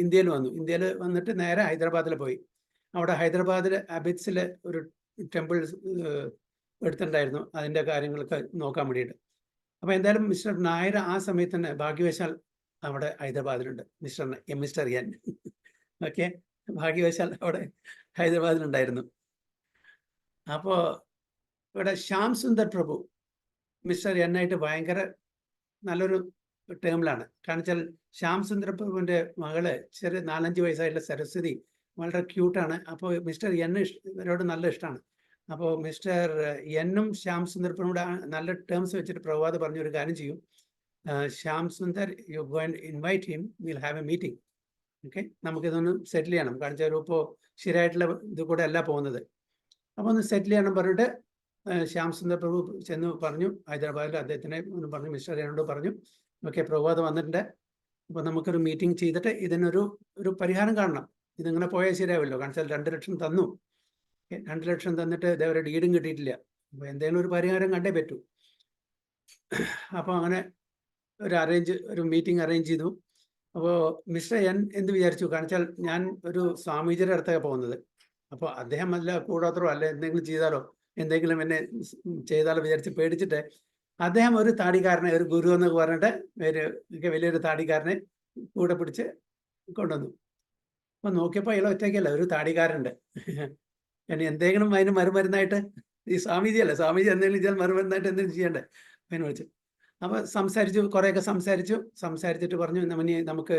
Speaker 1: ഇന്ത്യയിൽ വന്നു. ഇന്ത്യയിൽ വന്നിട്ട് നേരെ ഹൈദരാബാദിൽ പോയി. അവിടെ ഹൈദരാബാദിൽ അബിറ്റ്സിൽ ഒരു ടെമ്പിൾ എടുത്തിട്ടുണ്ടായിരുന്നു, അതിൻ്റെ കാര്യങ്ങളൊക്കെ നോക്കാൻ വേണ്ടിയിട്ട്. അപ്പോൾ എന്തായാലും മിസ്റ്റർ നായർ ആ സമയത്ത് തന്നെ ഭാഗ്യവശാൽ അവിടെ ഹൈദരാബാദിലുണ്ട്. മിസ്റ്റർ എൻ ഓക്കെ, ഭാഗ്യവശാൽ അവിടെ ഹൈദരാബാദിലുണ്ടായിരുന്നു. അപ്പോൾ ഇവിടെ ശ്യാം സുന്ദർ പ്രഭു മിസ്റ്റർ എൻ ആയിട്ട് ഭയങ്കര നല്ലൊരു ടേമിലാണ്. കാരണം വെച്ചാൽ ശ്യാം സുന്ദർ പ്രഭുവിൻ്റെ മകള് ചെറിയ 4-5 വയസ്സായിട്ടുള്ള സരസ്വതി വളരെ ക്യൂട്ടാണ്. അപ്പോൾ മിസ്റ്റർ എൻ ഇവരോട് നല്ല ഇഷ്ടമാണ്. അപ്പോൾ മിസ്റ്റർ എന്നും ശ്യാം സുന്ദർ പ്രഭുവിടെ നല്ല ടേംസ് വെച്ചിട്ട് പ്രഭാത് പറഞ്ഞൊരു കാര്യം ചെയ്യും, Shyam Sundar you go and invite him, will have A meeting. Okay, നമുക്കിതൊന്ന് സെറ്റിൽ ചെയ്യണം. കാരണം വെച്ചാൽ ഇപ്പോൾ ശരിയായിട്ടുള്ള ഇത് കൂടെ അല്ല പോകുന്നത്. അപ്പോൾ ഒന്ന് സെറ്റിൽ ചെയ്യണം പറഞ്ഞിട്ട് ശ്യാം സുന്ദർ പ്രഭു ചെന്ന് പറഞ്ഞു ഹൈദരാബാദിൽ അദ്ദേഹത്തിനെ ഒന്ന് പറഞ്ഞു, മിസ്റ്റർ എന്നോട് പറഞ്ഞു, ഓക്കെ പ്രഭാത് വന്നിട്ടുണ്ട്, അപ്പോൾ നമുക്കൊരു മീറ്റിംഗ് ചെയ്തിട്ട് ഇതിനൊരു പരിഹാരം കാണണം. ഇതിങ്ങനെ പോയാൽ ശരിയാവില്ലോ. കാരണം വെച്ചാൽ 2 ലക്ഷം തന്നു, 2 ലക്ഷം തന്നിട്ട് ഇതേവരെ ഡീഡും കിട്ടിയിട്ടില്ല. അപ്പോൾ എന്തെങ്കിലും ഒരു പരിഹാരം കണ്ടേ പറ്റൂ. അപ്പോൾ അങ്ങനെ ഒരു മീറ്റിംഗ് അറേഞ്ച് ചെയ്തു. അപ്പോൾ മിസ്റ്റർ എൻ എന്ത് വിചാരിച്ചു? കാരണം വെച്ചാൽ ഞാൻ ഒരു സ്വാമീജിയുടെ അടുത്തൊക്കെ പോകുന്നത്, അപ്പോൾ അദ്ദേഹം അല്ല കൂടാത്തോ അല്ല എന്തെങ്കിലും ചെയ്താലോ, എന്തെങ്കിലും എന്നെ ചെയ്താലോ വിചാരിച്ച് പേടിച്ചിട്ട് അദ്ദേഹം ഒരു താടിക്കാരനെ, ഒരു ഗുരു എന്നൊക്കെ പറഞ്ഞിട്ട് വലിയൊരു താടിക്കാരനെ കൂടെ പിടിച്ച് കൊണ്ടുവന്നു. അപ്പോൾ നോക്കിയപ്പോൾ അയാൾ ഒറ്റയ്ക്കല്ല, ഒരു താടിക്കാരുണ്ട്. ഇനി എന്തെങ്കിലും അതിന് മറുമരുന്നായിട്ട്, ഈ സ്വാമീജി എന്തെങ്കിലും ചെയ്താൽ മറുമരുന്നായിട്ട് എന്തെങ്കിലും ചെയ്യണ്ടേ, അതിനെ വിളിച്ചു. അപ്പോൾ കുറേയൊക്കെ സംസാരിച്ചിട്ട് പറഞ്ഞു, നമുക്ക്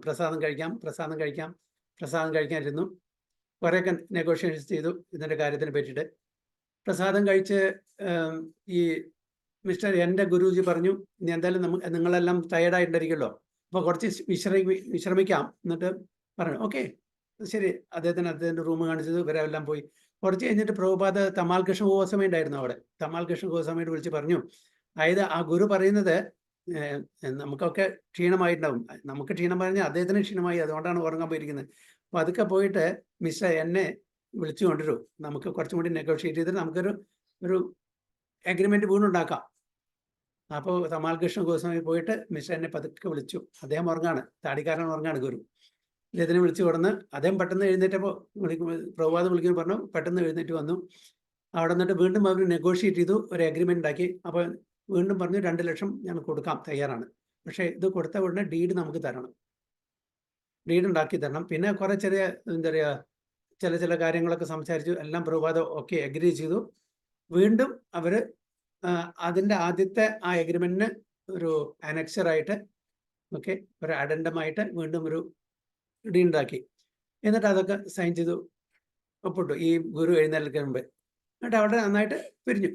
Speaker 1: പ്രസാദം കഴിക്കാനിരുന്നു. കുറേയൊക്കെ നെഗോഷിയേഷൻസ് ചെയ്തു ഇതിൻ്റെ കാര്യത്തിനെ പറ്റിയിട്ട്. പ്രസാദം കഴിച്ച് ഈ മിസ്റ്റർ എൻ്റെ ഗുരുജി പറഞ്ഞു, ഇനി എന്തായാലും നിങ്ങളെല്ലാം ടയേർഡായിട്ടുണ്ടായിരിക്കുമല്ലോ, അപ്പോൾ കുറച്ച് വിശ്രമിക്കാം എന്നിട്ട് പറഞ്ഞു. ഓക്കെ ശരി, അദ്ദേഹത്തിൻ്റെ റൂം കാണിച്ചത് ഇവരെല്ലാം പോയി. കുറച്ച് കഴിഞ്ഞിട്ട് പ്രഭുപാദ തമാൽ കൃഷ്ണ ഗോസ്വാമി ഉണ്ടായിരുന്നു അവിടെ. തമാൽ കൃഷ്ണ ഗോസ്വാമിയോട് വിളിച്ച് പറഞ്ഞു, അതായത് ആ ഗുരു പറയുന്നത് നമുക്കൊക്കെ ക്ഷീണമായിട്ടുണ്ടാവും, നമുക്ക് ക്ഷീണം പറഞ്ഞാൽ അദ്ദേഹത്തിന് ക്ഷീണമായി, അതുകൊണ്ടാണ് ഉറങ്ങാൻ പോയിരിക്കുന്നത്. അപ്പോൾ അതൊക്കെ പോയിട്ട് മിസ്റ്റർ എന്നെ വിളിച്ചു കൊണ്ടുവരും, നമുക്ക് കുറച്ചും കൂടി നെഗോഷിയേറ്റ് ചെയ്തിട്ട് നമുക്കൊരു അഗ്രിമെൻറ്റ് വീണ്ടുണ്ടാക്കാം. അപ്പോൾ തമാൽ കൃഷ്ണ ഗോസ്വാമി പോയിട്ട് മിസ്റ്റർ എന്നെ പതുക്കെ വിളിച്ചു. അദ്ദേഹം ഉറങ്ങാണ്, താടിക്കാരൻ ഉറങ്ങാണ് ഗുരു. ഇതിനെ വിളിച്ചു കൊടുന്ന് അദ്ദേഹം പെട്ടെന്ന് എഴുന്നേറ്റപ്പോൾ പ്രഭാതം വിളിക്കുമ്പോൾ പറഞ്ഞു, പെട്ടെന്ന് എഴുന്നേറ്റ് വന്നു. അവിടെ നിന്നിട്ട് വീണ്ടും അവർ നെഗോഷിയേറ്റ് ചെയ്തു, ഒരു അഗ്രിമെൻ്റ് ഉണ്ടാക്കി. അപ്പോൾ വീണ്ടും പറഞ്ഞു 2 ലക്ഷം ഞാൻ കൊടുക്കാം, തയ്യാറാണ്, പക്ഷേ ഇത് കൊടുത്ത ഉടനെ ഡീഡ് നമുക്ക് തരണം, ഡീഡ് ഉണ്ടാക്കി തരണം. പിന്നെ കുറേ ചെറിയ എന്താ പറയുക ചില കാര്യങ്ങളൊക്കെ സംസാരിച്ചു. എല്ലാം പ്രഭാതം ഓക്കെ അഗ്രി ചെയ്തു. വീണ്ടും അവർ അതിൻ്റെ ആദ്യത്തെ ആ എഗ്രിമെൻറ്റിന് ഒരു അനക്സറായിട്ട് ഓക്കെ ഒരു അഡൻഡമായിട്ട് വീണ്ടും ഒരു ഡീഡ് ഉണ്ടാക്കി. എന്നിട്ട് അതൊക്കെ സൈൻ ചെയ്തു, ഒപ്പിട്ടു ഈ ഗുരു എഴുന്നേൽക്കാൻ മുമ്പ്. എന്നിട്ട് അവിടെ നന്നായിട്ട് പിരിഞ്ഞു.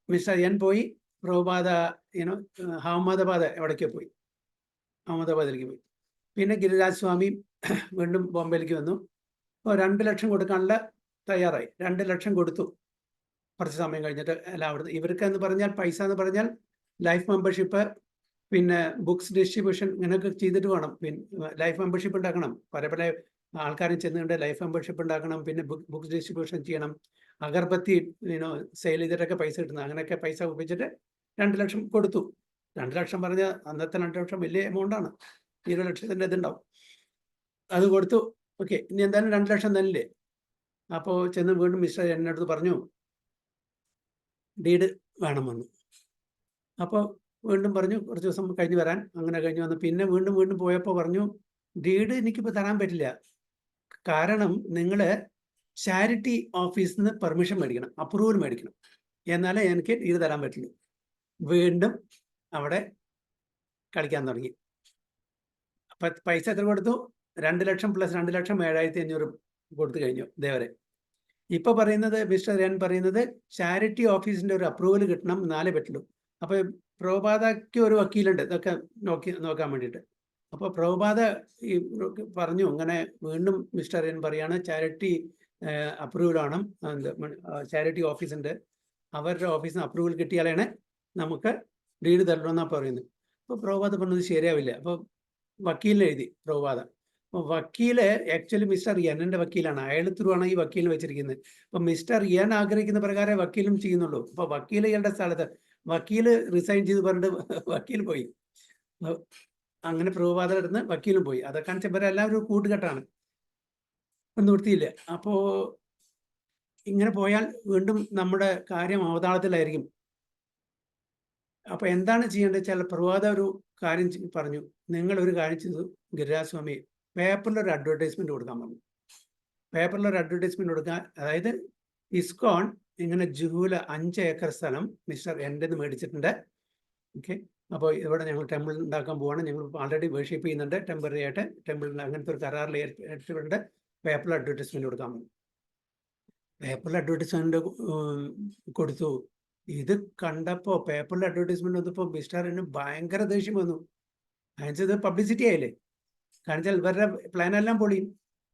Speaker 1: മിസ്റ്റർ എൻ പോയി, പ്രഭുപാദ അഹമ്മദാബാദിലേക്ക് പോയി. പിന്നെ ഗിരിരാജ് സ്വാമി വീണ്ടും ബോംബെയിലേക്ക് വന്നു. അപ്പോൾ 2 ലക്ഷം കൊടുക്കാനുള്ള തയ്യാറായി. 2 ലക്ഷം കൊടുത്തു. കുറച്ച് സമയം കഴിഞ്ഞിട്ട് എല്ലാവരും ഇവർക്ക് എന്ന് പറഞ്ഞാൽ പൈസ എന്ന് പറഞ്ഞാൽ ലൈഫ് മെമ്പർഷിപ്പ്, പിന്നെ ബുക്സ് ഡിസ്ട്രിബ്യൂഷൻ ഇങ്ങനെയൊക്കെ ചെയ്തിട്ട് വേണം. പിന്നെ ലൈഫ് മെമ്പർഷിപ്പ് ഉണ്ടാക്കണം, പല ആൾക്കാരും ചെന്നുകൊണ്ട് ലൈഫ് മെമ്പർഷിപ്പ് ഉണ്ടാക്കണം, പിന്നെ ബുക്സ് ഡിസ്ട്രിബ്യൂഷൻ ചെയ്യണം, അഗർബത്തി സെയിൽ ചെയ്തിട്ടൊക്കെ പൈസ കിട്ടുന്നത്. അങ്ങനെയൊക്കെ പൈസ ഒപ്പിച്ചിട്ട് 2 ലക്ഷം കൊടുത്തു. 2 ലക്ഷം പറഞ്ഞാൽ അന്നത്തെ 2 ലക്ഷം വലിയ എമൗണ്ടാണ്, 20 ലക്ഷത്തിൻ്റെ ഇതുണ്ടാവും. അത് കൊടുത്തു. ഓക്കെ, ഇനി എന്തായാലും 2 ലക്ഷം തന്നില്ലേ. അപ്പോൾ ചെന്ന് വീണ്ടും മിസ്റ്റർ എൻ്റെ അടുത്ത് പറഞ്ഞു ഡീഡ് വേണമെന്ന്. അപ്പോൾ വീണ്ടും പറഞ്ഞു കുറച്ച് ദിവസം കഴിഞ്ഞ് വരാൻ. അങ്ങനെ കഴിഞ്ഞ് വന്നു. പിന്നെ വീണ്ടും പോയപ്പോൾ പറഞ്ഞു ഡീഡ് എനിക്കിപ്പോൾ തരാൻ പറ്റില്ല, കാരണം നിങ്ങൾ ചാരിറ്റി ഓഫീസിൽ നിന്ന് പെർമിഷൻ മേടിക്കണം, അപ്രൂവൽ മേടിക്കണം, എന്നാലേ എനിക്ക് ഡീഡ് തരാൻ പറ്റുള്ളൂ. വീണ്ടും അവിടെ കളിക്കാൻ തുടങ്ങി. അപ്പം പൈസ എത്ര കൊടുത്തു? 2 ലക്ഷം പ്ലസ് 2 ലക്ഷം 7,500 കൊടുത്തു കഴിഞ്ഞു ഇതേവരെ. ഇപ്പോൾ പറയുന്നത് മിസ്റ്റർ എൻ പറയുന്നത് ചാരിറ്റി ഓഫീസിൻ്റെ ഒരു അപ്രൂവൽ കിട്ടണം, എന്നാലേ പറ്റുള്ളൂ. അപ്പോൾ പ്രഭുപാദയ്ക്ക് ഒരു വക്കീലുണ്ട് ഇതൊക്കെ നോക്കാൻ വേണ്ടിയിട്ട്. അപ്പോൾ പ്രഭുപാദ ഈ പറഞ്ഞു ഇങ്ങനെ വീണ്ടും മിസ്റ്റർ എൻ പറയാണ് ചാരിറ്റി അപ്രൂവൽ ആണ്, ചാരിറ്റി ഓഫീസിൻ്റെ അവരുടെ ഓഫീസിൽ നിന്ന് അപ്രൂവൽ കിട്ടിയാലാണ് നമുക്ക് ഡീഡ് തരണമെന്നാണ് പറയുന്നത്. അപ്പോൾ പ്രഭുപാദ പറഞ്ഞത് ശരിയാവില്ല. അപ്പോൾ വക്കീലിന് എഴുതി പ്രഭുപാദ. അപ്പോൾ വക്കീല് ആക്ച്വലി മിസ്റ്റർ എന്റെ വക്കീലാണ്, അയാൾ ത്രൂ ആണ് ഈ വക്കീലിനെ വെച്ചിരിക്കുന്നത്. അപ്പോൾ മിസ്റ്റർ എൻ ആഗ്രഹിക്കുന്ന പ്രകാരം വക്കീലും ചെയ്യുന്നുള്ളൂ. അപ്പോൾ വക്കീൽ ഇയാളുടെ സ്ഥലത്ത് വക്കീല് റിസൈൻ ചെയ്ത് പറഞ്ഞിട്ട് വക്കീൽ പോയി. അങ്ങനെ പ്രഭുപാദയുടെ അടുത്ത് വക്കീലും പോയി. അതൊക്കെ കാണിച്ച ഇവരെല്ലാവരും കൂട്ടുകെട്ടാണ്, ഒന്നും നിർത്തിയില്ല. അപ്പോ ഇങ്ങനെ പോയാൽ വീണ്ടും നമ്മുടെ കാര്യം അവതാളത്തിലായിരിക്കും. അപ്പൊ എന്താണ് ചെയ്യേണ്ടത് വെച്ചാൽ പ്രഭാത ഒരു കാര്യം പറഞ്ഞു, നിങ്ങൾ ഒരു കാര്യം ചെയ്തു ഗിരിരാജ് സ്വാമി, പേപ്പറിൽ ഒരു അഡ്വർടൈസ്മെന്റ് കൊടുക്കാൻ പറഞ്ഞു. പേപ്പറിൽ ഒരു അഡ്വർടൈസ്മെന്റ് കൊടുക്കാൻ, അതായത് ഇസ്കോൺ ഇങ്ങനെ ജുഹുവിൽ 5 ഏക്കർ സ്ഥലം മിസ്റ്റർ എൻ്റെ മേടിച്ചിട്ടുണ്ട്. ഓക്കെ, അപ്പോൾ ഇവിടെ ഞങ്ങൾ ടെമ്പിൾ ഉണ്ടാക്കാൻ പോവാണ്, ഞങ്ങൾ ആൾറെഡി വേർഷിപ്പ് ചെയ്യുന്നുണ്ട് ടെമ്പററി ആയിട്ട്, ടെമ്പിളിൽ അങ്ങനത്തെ ഒരു കരാറിൽ ഏർപ്പെട്ടിട്ടുണ്ട്. പേപ്പറിൽ അഡ്വർടൈസ്മെന്റ് കൊടുക്കാൻ പറഞ്ഞു. പേപ്പറിൽ അഡ്വർടൈസ്മെന്റ് കൊടുത്തു. ഇത് കണ്ടപ്പോ പേപ്പറിൽ അഡ്വർടൈസ്മെന്റ് വന്നപ്പോ മിസ്റ്ററിന് ഭയങ്കര ദേഷ്യം വന്നു. അയച്ചത് പബ്ലിസിറ്റി ആയില്ലേ, കാരണം ഇവരുടെ പ്ലാനെല്ലാം പൊളിയും.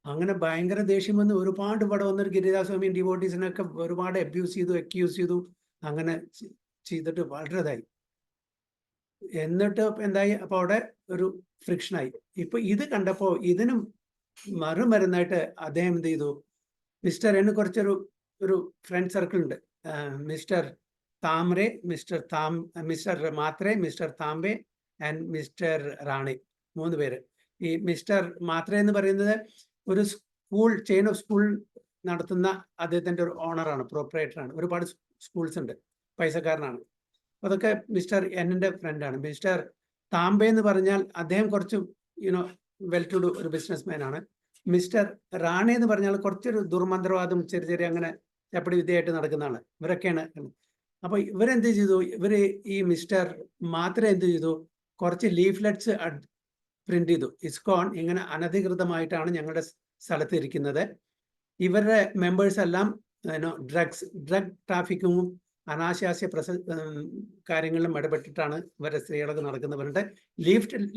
Speaker 1: അങ്ങനെ ഭയങ്കര ദേഷ്യം വന്ന് ഒരുപാട് ഇവിടെ വന്നൊരു ഗിരിരാജ് സ്വാമി ഡിവോട്ടീസിനൊക്കെ ഒരുപാട് അബ്യൂസ് ചെയ്തു, അക്യൂസ് ചെയ്തു. അങ്ങനെ ചെയ്തിട്ട് വളരെ ഇതായി. എന്നിട്ട് എന്തായി, അപ്പൊ അവിടെ ഒരു ഫ്രിക്ഷനായി. ഇപ്പൊ ഇത് കണ്ടപ്പോ ഇതിനും മറുമരുന്നായിട്ട് അദ്ദേഹം എന്ത് ചെയ്തു, മിസ്റ്റർ എന്ന് കുറച്ചൊരു ഫ്രണ്ട് സർക്കിൾ ഉണ്ട്, മിസ്റ്റർ താമ്രെ, മിസ്റ്റർ മാത്രെ, mister Tambe and mister Rane, 3 പേര്. ഈ മിസ്റ്റർ മാത്രെ എന്ന് പറയുന്നത് ഒരു ചെയിൻ ഓഫ് സ്കൂൾ നടത്തുന്ന അദ്ദേഹത്തിന്റെ ഒരു ഓണറാണ്, പ്രൊപ്പറേറ്ററാണ്. ഒരുപാട് സ്കൂൾസ് ഉണ്ട്, പൈസക്കാരനാണ്. അതൊക്കെ മിസ്റ്റർ എന്നിന്റെ ഫ്രണ്ടാണ്. മിസ്റ്റർ താംബെ എന്ന് പറഞ്ഞാൽ അദ്ദേഹം കുറച്ച് വെൽ ടു ഡു ഒരു ബിസിനസ്മാൻ ആണ്. മിസ്റ്റർ റാണെ എന്ന് പറഞ്ഞാൽ കുറച്ചൊരു ദുർമന്ത്രവാദം ചെറിയ അങ്ങനെ ചപ്പടി വിദ്യയായിട്ട് നടക്കുന്നതാണ്. ഇവരൊക്കെയാണ്. അപ്പൊ ഇവരെന്ത് ചെയ്തു, ഈ മിസ്റ്റർ മാത്രം എന്ത് ചെയ്തു, കുറച്ച് ലീഫ്ലെറ്റ്സ് പ്രിന്റ് ചെയ്തു. ഇസ്കോൺ ഇങ്ങനെ അനധികൃതമായിട്ടാണ് ഞങ്ങളുടെ സ്ഥലത്ത് ഇരിക്കുന്നത്, ഇവരുടെ മെമ്പേഴ്സ് എല്ലാം ഡ്രഗ് ട്രാഫിക്കിങ്ങും അനാശാസ്യ കാര്യങ്ങളിലും ഇടപെട്ടിട്ടാണ് ഇവരുടെ സ്ത്രീകളൊക്കെ നടക്കുന്നവരുടെ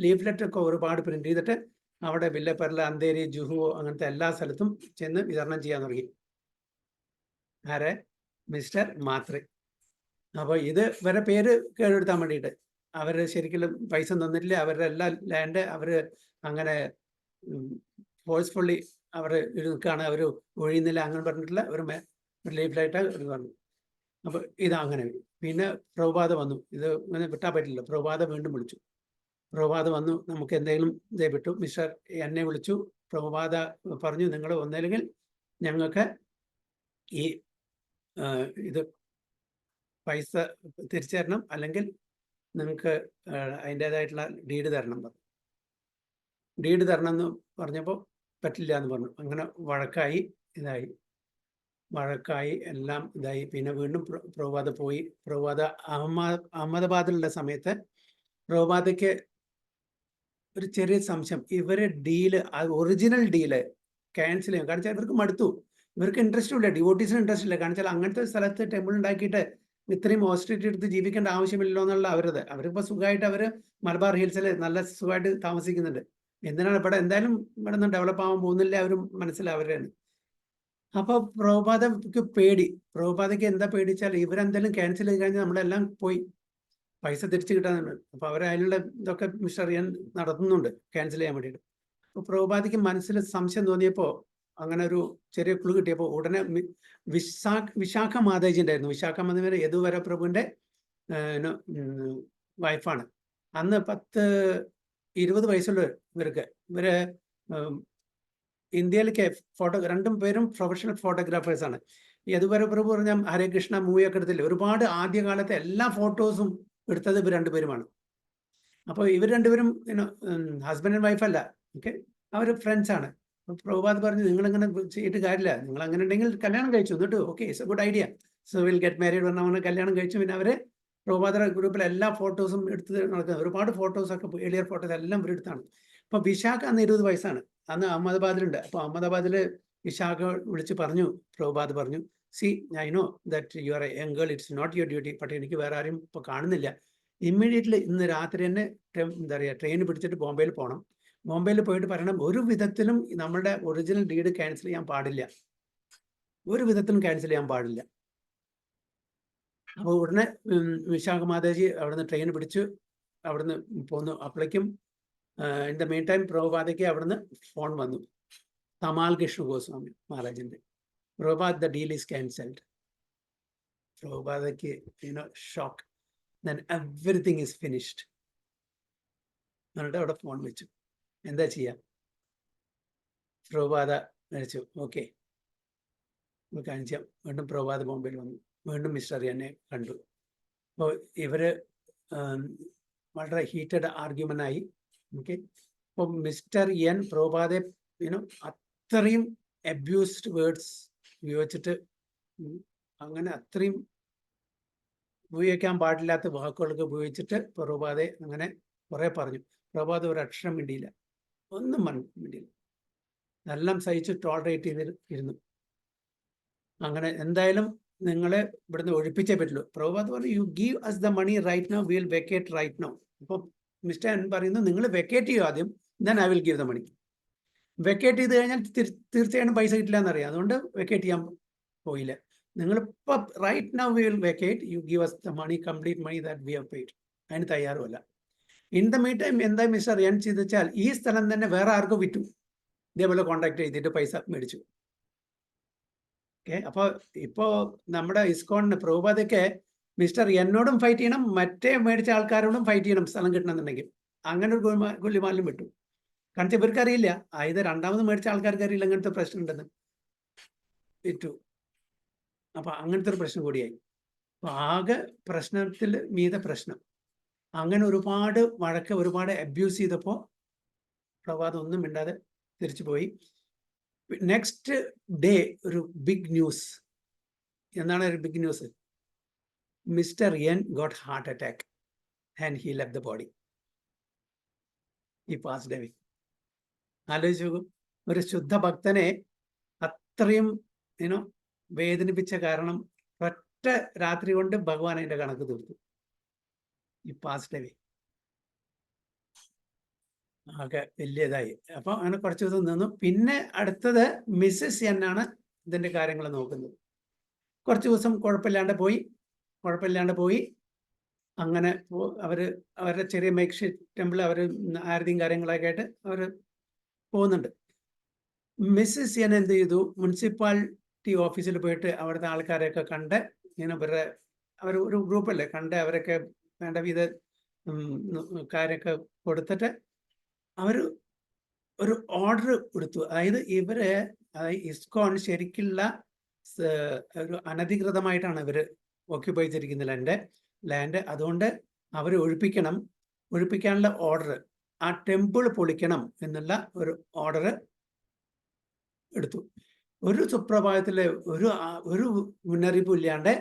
Speaker 1: ലീഫ്ലെറ്റ് ഒക്കെ ഒരുപാട് പ്രിന്റ് ചെയ്തിട്ട് അവിടെ വില്ലപ്പരല, അന്തേരി, ജുഹു അങ്ങനത്തെ എല്ലാ സ്ഥലത്തും ചെന്ന് വിതരണം ചെയ്യാൻ തുടങ്ങി. ആരെ? മിസ്റ്റർ മാത്രെ. അപ്പോൾ ഇത് ഇവരുടെ പേര് കേടെടുത്താൻ വേണ്ടിയിട്ട് അവർ ശരിക്കും പൈസ തന്നിട്ടില്ല, അവരുടെ എല്ലാ ലാൻഡ് അവർ അങ്ങനെ ഫോഴ്സ്ഫുള്ളി അവർ നിൽക്കുകയാണ്, അവർ ഒഴിയുന്നില്ല, അങ്ങനെ പറഞ്ഞിട്ടില്ല. ഒരു ലീഫ്ലായിട്ട് പറഞ്ഞു. അപ്പോൾ ഇതങ്ങനെ. പിന്നെ പ്രഭുപാദ വന്നു, ഇത് ഇങ്ങനെ വിട്ടാൻ പറ്റില്ല. പ്രഭുപാദ വീണ്ടും വിളിച്ചു. പ്രഭുപാദ വന്നു, നമുക്ക് എന്തെങ്കിലും ഇതേ വിട്ടു. മിസ്റ്റർ എന്നെ വിളിച്ചു. പ്രഭുപാദ പറഞ്ഞു, നിങ്ങൾ ഒന്നില്ലെങ്കിൽ ഞങ്ങൾക്ക് ഈ ഇത് പൈസ തിരിച്ചു തരണം, അല്ലെങ്കിൽ നിങ്ങൾക്ക് അതിൻ്റെതായിട്ടുള്ള ഡീഡ് തരണം പറഞ്ഞു. ഡീഡ് തരണം എന്ന് പറഞ്ഞപ്പോൾ പറ്റില്ല എന്ന് പറഞ്ഞു. അങ്ങനെ വഴക്കായി എല്ലാം ഇതായി. പിന്നെ വീണ്ടും പ്രഭുപാദ പോയി. പ്രഭുപാദ അഹമ്മദാബാദിലുള്ള സമയത്ത് പ്രഭുപാദയ്ക്ക് ഒരു ചെറിയ സംശയം, ഇവരെ ഡീല്, ഒറിജിനൽ ഡീല് ക്യാൻസൽ ചെയ്യും. കാരണം വെച്ചാൽ ഇവർക്ക് മടുത്തു, ഇവർക്ക് ഇൻട്രസ്റ്റും ഇല്ല, ഡിവോട്ടീസിന് ഇൻട്രസ്റ്റ് ഇല്ല. കാരണം വെച്ചാൽ അങ്ങനത്തെ സ്ഥലത്ത് ടെമ്പിൾ ഉണ്ടാക്കിയിട്ട് ഇത്രയും ഓസ്ട്രിറ്റി എടുത്ത് ജീവിക്കേണ്ട ആവശ്യമില്ലല്ലോ എന്നുള്ള അവരിപ്പോൾ സുഖമായിട്ട് മലബാർ ഹിൽസിൽ നല്ല സുഖമായിട്ട് താമസിക്കുന്നുണ്ട്. എന്തിനാണ് ഇവിടെ, എന്തായാലും ഇവിടെ നിന്ന് ഡെവലപ്പ് ആവാൻ പോകുന്നില്ല, അവരും മനസ്സിലാവരാണ്. അപ്പോൾ പ്രഭുപാദയ്ക്ക് എന്താ പേടിച്ചാൽ ഇവരെന്തെങ്കിലും ക്യാൻസൽ ചെയ്ത് കഴിഞ്ഞാൽ നമ്മളെല്ലാം പോയി, പൈസ തിരിച്ചു കിട്ടാനുണ്ട്. അപ്പോൾ അതിനുള്ള ഇതൊക്കെ മിസ്റ്റർ എൻ നടത്തുന്നുണ്ട് ക്യാൻസൽ ചെയ്യാൻ വേണ്ടിയിട്ട്. അപ്പോൾ പ്രഭുപാദയ്ക്ക് മനസ്സിൽ സംശയം തോന്നിയപ്പോൾ, അങ്ങനെ ഒരു ചെറിയ ക്ലൂ കിട്ടിയപ്പോൾ ഉടനെ വിശാഖ മാതാജി ഉണ്ടായിരുന്നു. വിശാഖ മാതാജി യദുവര പ്രഭുവിന്റെ വൈഫാണ്. അന്ന് 10-20 വയസ്സുള്ള ഇവര് ഇന്ത്യയിലേക്ക് രണ്ടും പേരും പ്രൊഫഷണൽ ഫോട്ടോഗ്രാഫേഴ്സാണ്. യദുവര പ്രഭു പറഞ്ഞാൽ ഹരേ കൃഷ്ണ മൂവിയൊക്കെ എടുത്തില്ലേ, ഒരുപാട് ആദ്യകാലത്തെ എല്ലാ ഫോട്ടോസും എടുത്തത് ഇവർ രണ്ടുപേരുമാണ്. അപ്പോൾ ഇവർ രണ്ടുപേരും ഹസ്ബൻഡ് ആൻഡ് വൈഫല്ല, ഓക്കെ, അവർ ഫ്രണ്ട്സാണ്. പ്രഭുപാദ് പറഞ്ഞു, നിങ്ങളിങ്ങനെ ചെയ്തിട്ട് കാര്യമില്ല, നിങ്ങൾ അങ്ങനെ ഉണ്ടെങ്കിൽ കല്യാണം കഴിച്ചു എന്നിട്ട് okay, it's A good idea, so will get married പറഞ്ഞ കല്യാണം കഴിച്ചു. പിന്നെ അവര് പ്രഭുപാദ ഗ്രൂപ്പിൽ എല്ലാ ഫോട്ടോസും എടുത്ത് നടക്കുന്നത്, ഒരുപാട് ഫോട്ടോസൊക്കെ എളിയർ ഫോട്ടോസ് എല്ലാം ഇവരെടുത്താണ്. അപ്പോൾ വിശാഖ അന്ന് 20 വയസ്സാണ്, അന്ന് അഹമ്മദാബാദിലുണ്ട്. അപ്പോൾ അഹമ്മദാബാദിൽ വിശാഖ വിളിച്ച് പറഞ്ഞു, പ്രഭുപാദ് പറഞ്ഞു, see I know that you are a young girl, it's not your duty, പക്ഷേ എനിക്ക് വേറെ ആരും ഇപ്പോൾ കാണുന്നില്ല. ഇമ്മീഡിയറ്റ്ലി ഇന്ന് രാത്രി തന്നെ എന്താ പറയുക, ട്രെയിൻ പിടിച്ചിട്ട് ബോംബെയിൽ പോകണം. ബോംബെയിൽ പോയിട്ട് പറയണം, ഒരു വിധത്തിലും നമ്മളുടെ ഒറിജിനൽ ഡീഡ് ക്യാൻസൽ ചെയ്യാൻ പാടില്ല, ഒരു വിധത്തിലും ക്യാൻസൽ ചെയ്യാൻ പാടില്ല. അപ്പോൾ ഉടനെ വിശാഖ മാതാജി അവിടുന്ന് ട്രെയിൻ പിടിച്ചു അവിടുന്ന് പോന്നു. അപ്പോഴേക്കും ഇൻ ദ മെയിൻ ടൈം പ്രഭുപാദയ്ക്ക് അവിടുന്ന് ഫോൺ വന്നു, തമാൽ കൃഷ്ണ ഗോസ്വാമി മഹാരാജിന്റെ. Prabhupad, the deal is cancelled. പ്രഭുപാദയ്ക്ക് shock. Then everything is finished എന്നിട്ട് അവിടെ ഫോൺ വെച്ചു. എന്താ ചെയ്യാം? പ്രഭുപാദ കഴിച്ചു. ഓക്കെ, കാണിച്ചാൽ വീണ്ടും പ്രഭുപാദ ബോംബെയിൽ വന്നു. വീണ്ടും മിസ്റ്റർ എന്നെ കണ്ടു. അപ്പോൾ ഇവര് വളരെ ഹീറ്റഡ് ആർഗ്യുമെന്റ് ആയി. ഓക്കെ, അപ്പോൾ മിസ്റ്റർ എൻ പ്രഭുപാദെ അത്രയും അബ്യൂസ്ഡ് വേർഡ്സ് ഉപയോഗിച്ചിട്ട്, അങ്ങനെ അത്രയും ഉപയോഗിക്കാൻ പാടില്ലാത്ത വാക്കുകളൊക്കെ ഉപയോഗിച്ചിട്ട് പ്രഭുപാദെ അങ്ങനെ കുറെ പറഞ്ഞു. പ്രഭുപാദ ഒരു അക്ഷരം മിണ്ടിയില്ല, ഒന്നും മിണ്ടിയില്ല, എല്ലാം സഹിച്ച് ടോളറേറ്റ് ചെയ്ത് ഇരുന്നു. അങ്ങനെ എന്തായാലും നിങ്ങളെ ഇവിടുന്ന് ഒഴിപ്പിച്ചേ പറ്റുള്ളൂ. പ്രഭുപാദ് പറഞ്ഞു, you give us the money right now, will vacate right now. അപ്പോൾ മിസ്റ്റർ എൻ പറയുന്നു, നിങ്ങൾ വെക്കേറ്റ് ചെയ്യും ആദ്യം, then I will give the money. Vacate ചെയ്ത് കഴിഞ്ഞാൽ തീർച്ചയായിട്ടും പൈസ കിട്ടില്ല എന്നറിയാം, അതുകൊണ്ട് വെക്കേറ്റ് ചെയ്യാൻ പോയില്ല. നിങ്ങളിപ്പോൾ right now we will vacate, you give us the money, complete money that we have paid. അതിന് തയ്യാറുമല്ല. ഇൻ ദ മീൻ ടൈം എന്താ മിസ്റ്റർ എൻ ചെയ്ത് വെച്ചാൽ, ഈ സ്ഥലം തന്നെ വേറെ ആർക്കും വിറ്റു, ഇതേപോലെ കോൺടാക്ട് ചെയ്തിട്ട് പൈസ മേടിച്ചു. ഓക്കെ, അപ്പോൾ ഇപ്പോൾ നമ്മുടെ ഇസ്കോണിന് പ്രഭുപാദയ്ക്ക് മിസ്റ്റർ എന്നോടും ഫൈറ്റ് ചെയ്യണം, മറ്റേ മേടിച്ച ആൾക്കാരോടും ഫൈറ്റ് ചെയ്യണം സ്ഥലം കിട്ടണമെന്നുണ്ടെങ്കിൽ. അങ്ങനെ ഒരു ഗുലിമാലും വിട്ടു. കാരണം ഇവർക്ക് അറിയില്ല, ഇത് രണ്ടാമത് മേടിച്ച ആൾക്കാർക്ക് അറിയില്ല അങ്ങനത്തെ പ്രശ്നം ഉണ്ടെന്ന്. വിറ്റു. അപ്പൊ അങ്ങനത്തെ ഒരു പ്രശ്നം കൂടിയായി. അപ്പൊ ആകെ പ്രശ്നത്തിൽ മീതെ പ്രശ്നം. അങ്ങനെ ഒരുപാട് വഴക്ക്, ഒരുപാട് അബ്യൂസ് ചെയ്തപ്പോൾ പ്രഭാത് ഒന്നും മിണ്ടാതെ തിരിച്ചു പോയി. നെക്സ്റ്റ് ഡേ ഒരു ബിഗ് ന്യൂസ്. എന്താണ് ഒരു big news? Mister N got heart attack and he left the body. He passed away. ആലോചിച്ചു നോക്കൂ, ഒരു ശുദ്ധ ഭക്തനെ അത്രയും വേദനിപ്പിച്ച കാരണം ഒറ്റ രാത്രി കൊണ്ട് ഭഗവാൻ അതിന്റെ കണക്ക് തീർത്തു. ഈ പാസ്ഡ് അവേ. ആകെ വലിയതായി. അപ്പൊ അങ്ങനെ കുറച്ച് ദിവസം നിന്നു. പിന്നെ അടുത്തത് മിസ്സസ് എൻ ആണ് ഇതിന്റെ കാര്യങ്ങൾ നോക്കുന്നത്. കുറച്ച് ദിവസം കുഴപ്പമില്ലാണ്ട് പോയി. അങ്ങനെ അവരുടെ ചെറിയ മേക്ക് ടെമ്പിൾ അവർ ആരതിയും കാര്യങ്ങളൊക്കെ ആയിട്ട് അവർ പോകുന്നുണ്ട്. മിസ്സസ് എൻ എന്ത് ചെയ്തു? മുനിസിപ്പാലിറ്റി ഓഫീസിൽ പോയിട്ട് അവിടുത്തെ ആൾക്കാരെയൊക്കെ കണ്ട്, ഇങ്ങനെ അവർ ഒരു ഗ്രൂപ്പല്ലേ, കണ്ട് അവരൊക്കെ വേണ്ട വിധ കാര്യമൊക്കെ കൊടുത്തിട്ട് അവർ ഒരു ഓർഡർ കൊടുത്തു. അതായത് ഇസ്കോൺ ശരിക്കുള്ള ഒരു അനധികൃതമായിട്ടാണ് ഇവർ ഓക്യുപ്പൈ ചെയ്തിരിക്കുന്ന ലാൻഡ്. അതുകൊണ്ട് അവരെ ഒഴിപ്പിക്കാനുള്ള ഓർഡർ, ആ ടെമ്പിൾ പൊളിക്കണം എന്നുള്ള ഒരു ഓർഡർ എടുത്തു. ഒരു സുപ്രഭാതത്തിൽ ഒരു മുന്നറിയിപ്പും ഇല്ലാണ്ട്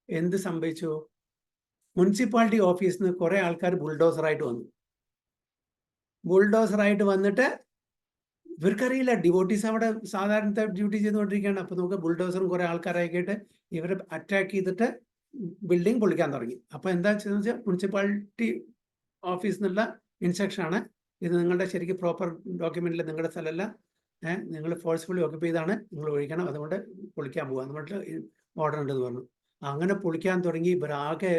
Speaker 1: എന്ത് സംഭവിച്ചു? മുനിസിപ്പാലിറ്റി ഓഫീസിൽ നിന്ന് കുറെ ആൾക്കാർ ബുൾഡോസറായിട്ട് വന്നിട്ട് ഇവർക്കറിയില്ല, ഡിവോട്ടീസ് അവിടെ സാധാരണ ഡ്യൂട്ടി ചെയ്തുകൊണ്ടിരിക്കുകയാണ്. അപ്പൊ നമുക്ക് ബുൾഡോസറും കുറെ ആൾക്കാരാക്കിയിട്ട് ഇവരെ അറ്റാക്ക് ചെയ്തിട്ട് ബിൽഡിംഗ് പൊളിക്കാൻ തുടങ്ങി. അപ്പൊ എന്താ ചെയ്തെന്ന് വെച്ചാൽ, മുനിസിപ്പാലിറ്റി ഓഫീസിൽ നിന്നുള്ള ഇൻസ്ട്രക്ഷൻ ആണ്, ഇത് നിങ്ങളുടെ ശരിക്കും പ്രോപ്പർ ഡോക്യുമെന്റിൽ നിങ്ങളുടെ സ്ഥലമല്ല, നിങ്ങൾ ഫോഴ്സ്ഫുള്ളി ഓക്യുപ്പൈ ചെയ്താണ്, നിങ്ങൾ ഒഴിക്കണം, അതുകൊണ്ട് പൊളിക്കാൻ പോകാം എന്നിട്ട് ഓർഡർ ഉണ്ടെന്ന് പറഞ്ഞു. അങ്ങനെ പൊളിക്കാൻ തുടങ്ങി. ഇവരാകെ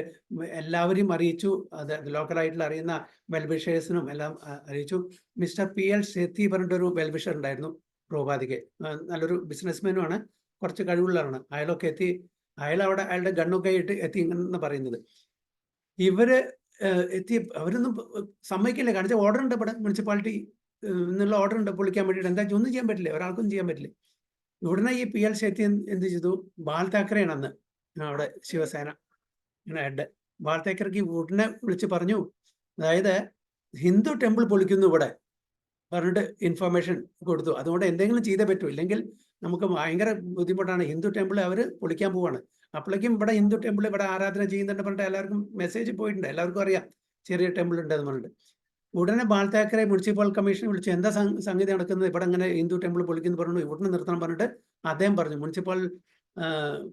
Speaker 1: എല്ലാവരെയും അറിയിച്ചു, അത് ലോക്കലായിട്ടുള്ള അറിയുന്ന വെൽവിഷേഴ്സിനും എല്ലാം അറിയിച്ചു. മിസ്റ്റർ PL സേത്തി പറഞ്ഞിട്ടൊരു വെൽവിഷർ ഉണ്ടായിരുന്നു പ്രഭുപാദിക്ക്. നല്ലൊരു ബിസിനസ്മാനുമാണ്, കുറച്ച് കഴിവുള്ളതാണ്. അയാളൊക്കെ അയാളവിടെ അയാളുടെ ഗണ്ണൊക്കെ എത്തി എന്ന് പറയുന്നത്. ഇവര് അവരൊന്നും സമ്മതിക്കില്ല. കാണിച്ച ഓർഡർ ഉണ്ട്, ഇവിടെ മുനിസിപ്പാലിറ്റി എന്നുള്ള ഓർഡർ ഉണ്ട് പൊളിക്കാൻ വേണ്ടിയിട്ട്. എന്താ ഒന്നും ചെയ്യാൻ പറ്റില്ല, ഒരാൾക്കും ചെയ്യാൻ പറ്റില്ല. ഉടനെ ഈ PL സേത്തി എന്ത് ചെയ്തു? ബാൽ താക്കറെയാണ് അന്ന് അവിടെ ശിവസേന ഹെഡ്. ബാൽ താക്കറെക്ക് ഉടനെ വിളിച്ച് പറഞ്ഞു, അതായത് ഹിന്ദു ടെമ്പിൾ പൊളിക്കുന്നു ഇവിടെ പറഞ്ഞിട്ട് ഇൻഫർമേഷൻ കൊടുത്തു. അതുകൊണ്ട് എന്തെങ്കിലും ചെയ്തേ പറ്റൂ, ഇല്ലെങ്കിൽ നമുക്ക് ഭയങ്കര ബുദ്ധിമുട്ടാണ്. ഹിന്ദു ടെമ്പിൾ അവർ പൊളിക്കാൻ പോവാണ്. അപ്പോഴേക്കും ഇവിടെ ഹിന്ദു ടെമ്പിൾ ഇവിടെ ആരാധന ചെയ്യുന്നുണ്ട് പറഞ്ഞിട്ട് എല്ലാവർക്കും മെസ്സേജ് പോയിട്ടുണ്ട്, എല്ലാവർക്കും അറിയാം ചെറിയ ടെമ്പിൾ ഉണ്ടെന്ന് പറഞ്ഞിട്ട്. ഉടനെ ബാൽ താക്കറെ മുനിസിപ്പൽ കമ്മീഷനെ വിളിച്ചു, എന്താ സംഗതി നടക്കുന്നത്, ഇവിടെ അങ്ങനെ ഹിന്ദു ടെമ്പിൾ പൊളിക്കുന്നു പറഞ്ഞു, ഇവിടുന്ന് നിർത്തണം പറഞ്ഞിട്ട് അദ്ദേഹം പറഞ്ഞു. മുനിസിപ്പൽ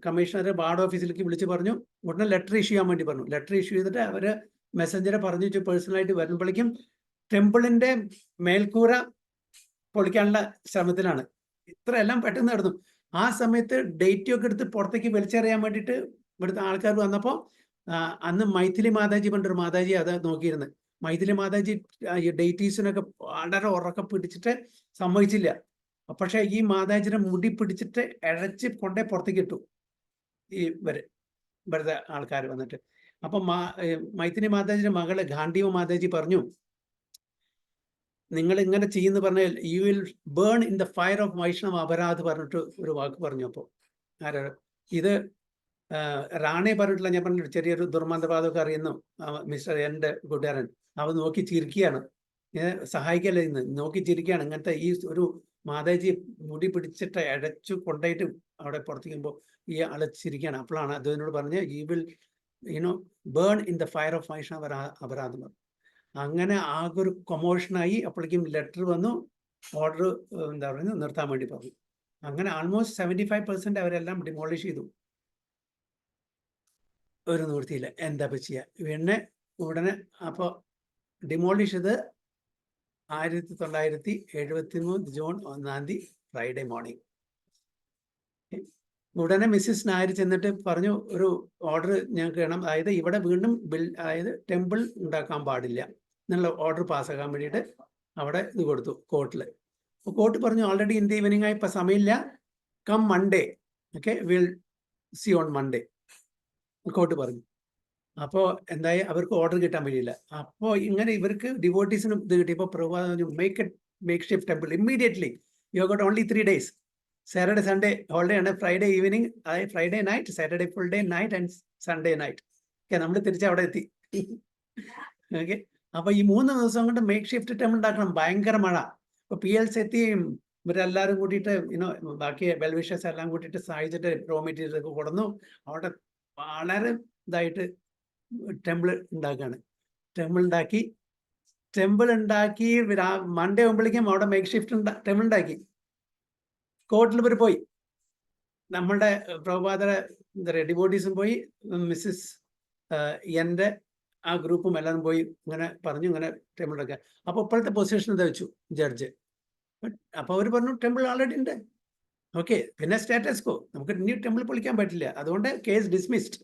Speaker 1: കമ്മീഷണറെ വാർഡ് ഓഫീസിലേക്ക് വിളിച്ച് പറഞ്ഞു. ഉടനെ ലെറ്റർ ഇഷ്യൂ ചെയ്യാൻ വേണ്ടി പറഞ്ഞു. ലെറ്റർ ഇഷ്യൂ ചെയ്തിട്ട് അവര് മെസ്സഞ്ചറെ പറഞ്ഞു പേഴ്സണലായിട്ട് വരുമ്പോഴേക്കും ടെമ്പിളിന്റെ മേൽക്കൂര പൊളിക്കാനുള്ള ശ്രമത്തിലാണ്. ഇത്രയെല്ലാം പെട്ടെന്ന് നടന്നു. ആ സമയത്ത് ഡേറ്റ് ഒക്കെ എടുത്ത് പുറത്തേക്ക് വലിച്ചെറിയാൻ വേണ്ടിയിട്ട് ഇവിടുത്തെ ആൾക്കാർ വന്നപ്പോൾ അന്ന് മൈഥിലി മാതാജി പറഞ്ഞൊരു മാതാജി അത് നോക്കിയിരുന്നത്. മൈഥിലി മാതാജി ഈ ഡേറ്റീസിനൊക്കെ വളരെ ഉറക്കെ പിടിച്ചിട്ട് സമ്മതിച്ചില്ല. പക്ഷെ ഈ മാതാജിയുടെ മുടി പിടിച്ചിട്ട് ഇഴച്ച് കൊണ്ടേ പുറത്തേക്ക് ഇട്ടു ഈ ഇവിടുത്തെ ആൾക്കാർ വന്നിട്ട്. അപ്പൊ മൈഥിലി മാതാജിയുടെ മകള് ഗാന്ഡീവ മാതാജി പറഞ്ഞു, നിങ്ങൾ ഇങ്ങനെ ചെയ്യുന്ന പറഞ്ഞാൽ you will burn in the fire of Vaishnava aparadh പറഞ്ഞിട്ട് ഒരു വാക്ക് പറഞ്ഞു. അപ്പോൾ ഇത് റാണെ പറഞ്ഞിട്ടില്ല, ഞാൻ പറഞ്ഞിട്ട് ചെറിയൊരു ദുർമന്ത്രവാദമൊക്കെ അറിയുന്നു മിസ്റ്റർ എൻ്റെ കൂട്ടുകാരൻ. അവൻ നോക്കി ചിരിക്കുകയാണ്, സഹായിക്കല്ലേ ഇന്ന് നോക്കി ചിരിക്കുകയാണ്. ഇങ്ങനത്തെ ഈ ഒരു മാതാജി മുടി പിടിച്ചിട്ട് അടച്ചു കൊണ്ടായിട്ട് അവിടെ പുറത്തേക്കുമ്പോൾ ഈ ആള് ചിരിക്കുകയാണ്. അപ്പോഴാണ് അതിനോട് പറഞ്ഞ് you will burn in the fire of Vaishnava അപരാധം. അങ്ങനെ ആകെ ഒരു കൊമോഷനായി. അപ്പോഴേക്കും ലെറ്റർ വന്നു, ഓർഡർ എന്താ പറയുന്നത് നിർത്താൻ വേണ്ടി പറഞ്ഞു. അങ്ങനെ ആൾമോസ്റ്റ് 75% അവരെല്ലാം ഡിമോളിഷ് ചെയ്തു. ഒരു നിവൃത്തിയില്ല, എന്താ ചെയ്യുക. പിന്നെ ഉടനെ അപ്പോൾ ഡിമോളിഷ് ചെയ്ത് 1973 ജൂൺ 1 ഫ്രൈഡേ മോർണിംഗ്. ഉടനെ മിസ്സിസ് നായർ ചെന്നിട്ട് പറഞ്ഞു, ഒരു ഓർഡർ ഞങ്ങൾക്ക് വേണം, അതായത് ഇവിടെ വീണ്ടും അതായത് ടെമ്പിൾ ഉണ്ടാക്കാൻ പാടില്ല എന്നുള്ള ഓർഡർ പാസ്സാക്കാൻ വേണ്ടിയിട്ട് അവിടെ ഇത് കൊടുത്തു കോർട്ടിൽ. അപ്പോൾ കോർട്ട് പറഞ്ഞു, ഓൾറെഡി ഇൻ ദി ഈവനിങ് ആയി, ഇപ്പം സമയമില്ല, come Monday, okay will see on Monday court പറഞ്ഞു. അപ്പോൾ എന്തായി, അവർക്ക് ഓർഡർ കിട്ടാൻ വഴിയില്ല. അപ്പോൾ ഇങ്ങനെ ഇവർക്ക് ഡിവോട്ടീസിനും ഇത് കിട്ടി. ഇപ്പോൾ പ്രഭാത make shift temple immediately, you got only 3 days, Saturday Sunday holiday ആണ്, ഫ്രൈഡേ ഈവനിങ്, അതായത് Friday night, Saturday full day night and Sunday night. Okay, നമ്മൾ തിരിച്ച് അവിടെ എത്തി. ഓക്കെ, അപ്പോൾ ഈ 3 ദിവസം കൊണ്ട് മേക്ക് ഷിഫ്റ്റ് ടെമ്പിൾ ഉണ്ടാക്കണം. ഭയങ്കര മഴ. ഇപ്പോൾ PLC എത്തിയും ഇവരെല്ലാവരും കൂട്ടിയിട്ട് ബാക്കി വെൽവിഷേഴ്സ് എല്ലാം കൂട്ടിയിട്ട് സഹായിച്ചിട്ട് റോ മെറ്റീരിയൽസ് ഒക്കെ കൊടുന്നു. അവിടെ വളരെ ഇതായിട്ട് ടെമ്പിൾ ഉണ്ടാക്കുകയാണ്. ടെമ്പിൾ ഉണ്ടാക്കി മൺഡേ ആകുമ്പോഴേക്കും അവിടെ മേക്ക് ഷിഫ്റ്റ് ടെമ്പിൾ ഉണ്ടാക്കി. കോർട്ടിൽ ഇവർ പോയി, നമ്മളുടെ പ്രഭാതര എന്താ പറയുക ഡിവോട്ടീസും പോയി, മിസ്സിസ് എൻ്റെ ആ ഗ്രൂപ്പും എല്ലാവരും പോയി ഇങ്ങനെ പറഞ്ഞു, ഇങ്ങനെ ടെമ്പിൾ ഉണ്ടാക്കുക. അപ്പോൾ ഇപ്പോഴത്തെ പൊസിഷൻ എന്താ വെച്ചു ജഡ്ജ്. അപ്പോൾ അവർ പറഞ്ഞു ടെമ്പിൾ ഓൾറെഡി ഉണ്ട്, ഓക്കെ, പിന്നെ സ്റ്റാറ്റസ് കോ, നമുക്ക് ഇനി ടെമ്പിൾ പൊളിക്കാൻ പറ്റില്ല, അതുകൊണ്ട് കേസ് ഡിസ്മിസ്ഡ്,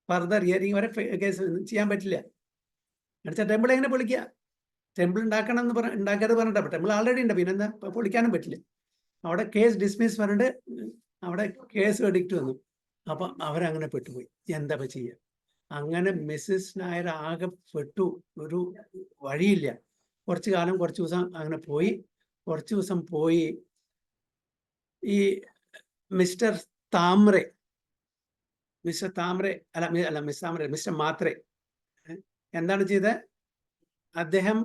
Speaker 1: ഫർദർ ഹിയറിംഗ് വരെ കേസ് ചെയ്യാൻ പറ്റില്ല. എന്നുവെച്ചാൽ ടെമ്പിൾ എങ്ങനെ പൊളിക്കുക, ടെമ്പിൾ ഉണ്ടാക്കണം എന്ന് ഉണ്ടാക്കരുത് പറഞ്ഞിട്ട്, അപ്പോൾ ടെമ്പിൾ ഓൾറെഡി ഉണ്ട്, പിന്നെന്താ പൊളിക്കാനും പറ്റില്ല. അവിടെ കേസ് ഡിസ്മിസ് പറഞ്ഞിട്ട് അവിടെ കേസ് വെഡിക്റ്റ് വന്നു. അപ്പം അവരങ്ങനെ പെട്ടുപോയി, എന്താ ചെയ്യുക. അങ്ങനെ മിസ്സിസ് നായർ ആകെ പെട്ടു, ഒരു വഴിയില്ല. കുറച്ച് ദിവസം അങ്ങനെ പോയി. കുറച്ച് ദിവസം പോയി ഈ മിസ്റ്റർ മാത്രേ എന്താണ് ചെയ്തത്, അദ്ദേഹം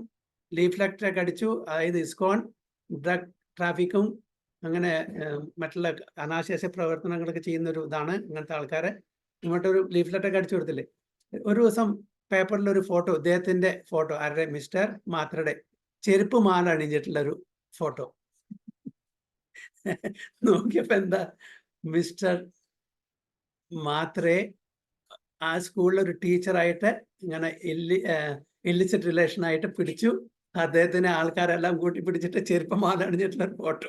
Speaker 1: ലീഫ്ലെറ്റൊക്കെ അടിച്ചു. അതായത് ഇസ്കോൺ ഡ്രഗ് ട്രാഫിക്കും അങ്ങനെ മറ്റുള്ള അനാശാസ്യ പ്രവർത്തനങ്ങളൊക്കെ ചെയ്യുന്ന ഒരു ഇതാണ്. ഇങ്ങനത്തെ ആൾക്കാരെ ഇങ്ങോട്ടൊരു ലീഫ്ലെറ്റൊക്കെ അടിച്ചു കൊടുത്തില്ലേ. ഒരു ദിവസം പേപ്പറിൽ ഒരു ഫോട്ടോ, ഇദ്ദേഹത്തിൻ്റെ ഫോട്ടോ, ആരുടെ, മിസ്റ്റർ മാത്രയുടെ ചെരുപ്പ് മാല അണിഞ്ഞിട്ടുള്ള ഒരു ഫോട്ടോ. നോക്കിയപ്പോ എന്താ, മിസ്റ്റർ മാത്രേ ആ സ്കൂളിൽ ഒരു ടീച്ചറായിട്ട് ഇങ്ങനെ ഇല്ലിസിറ്റ് റിലേഷൻ ആയിട്ട് പിടിച്ചു. അദ്ദേഹത്തിന് ആൾക്കാരെല്ലാം കൂട്ടി പിടിച്ചിട്ട് ചെരുപ്പ് മാല അണിഞ്ഞിട്ടുള്ള ഫോട്ടോ.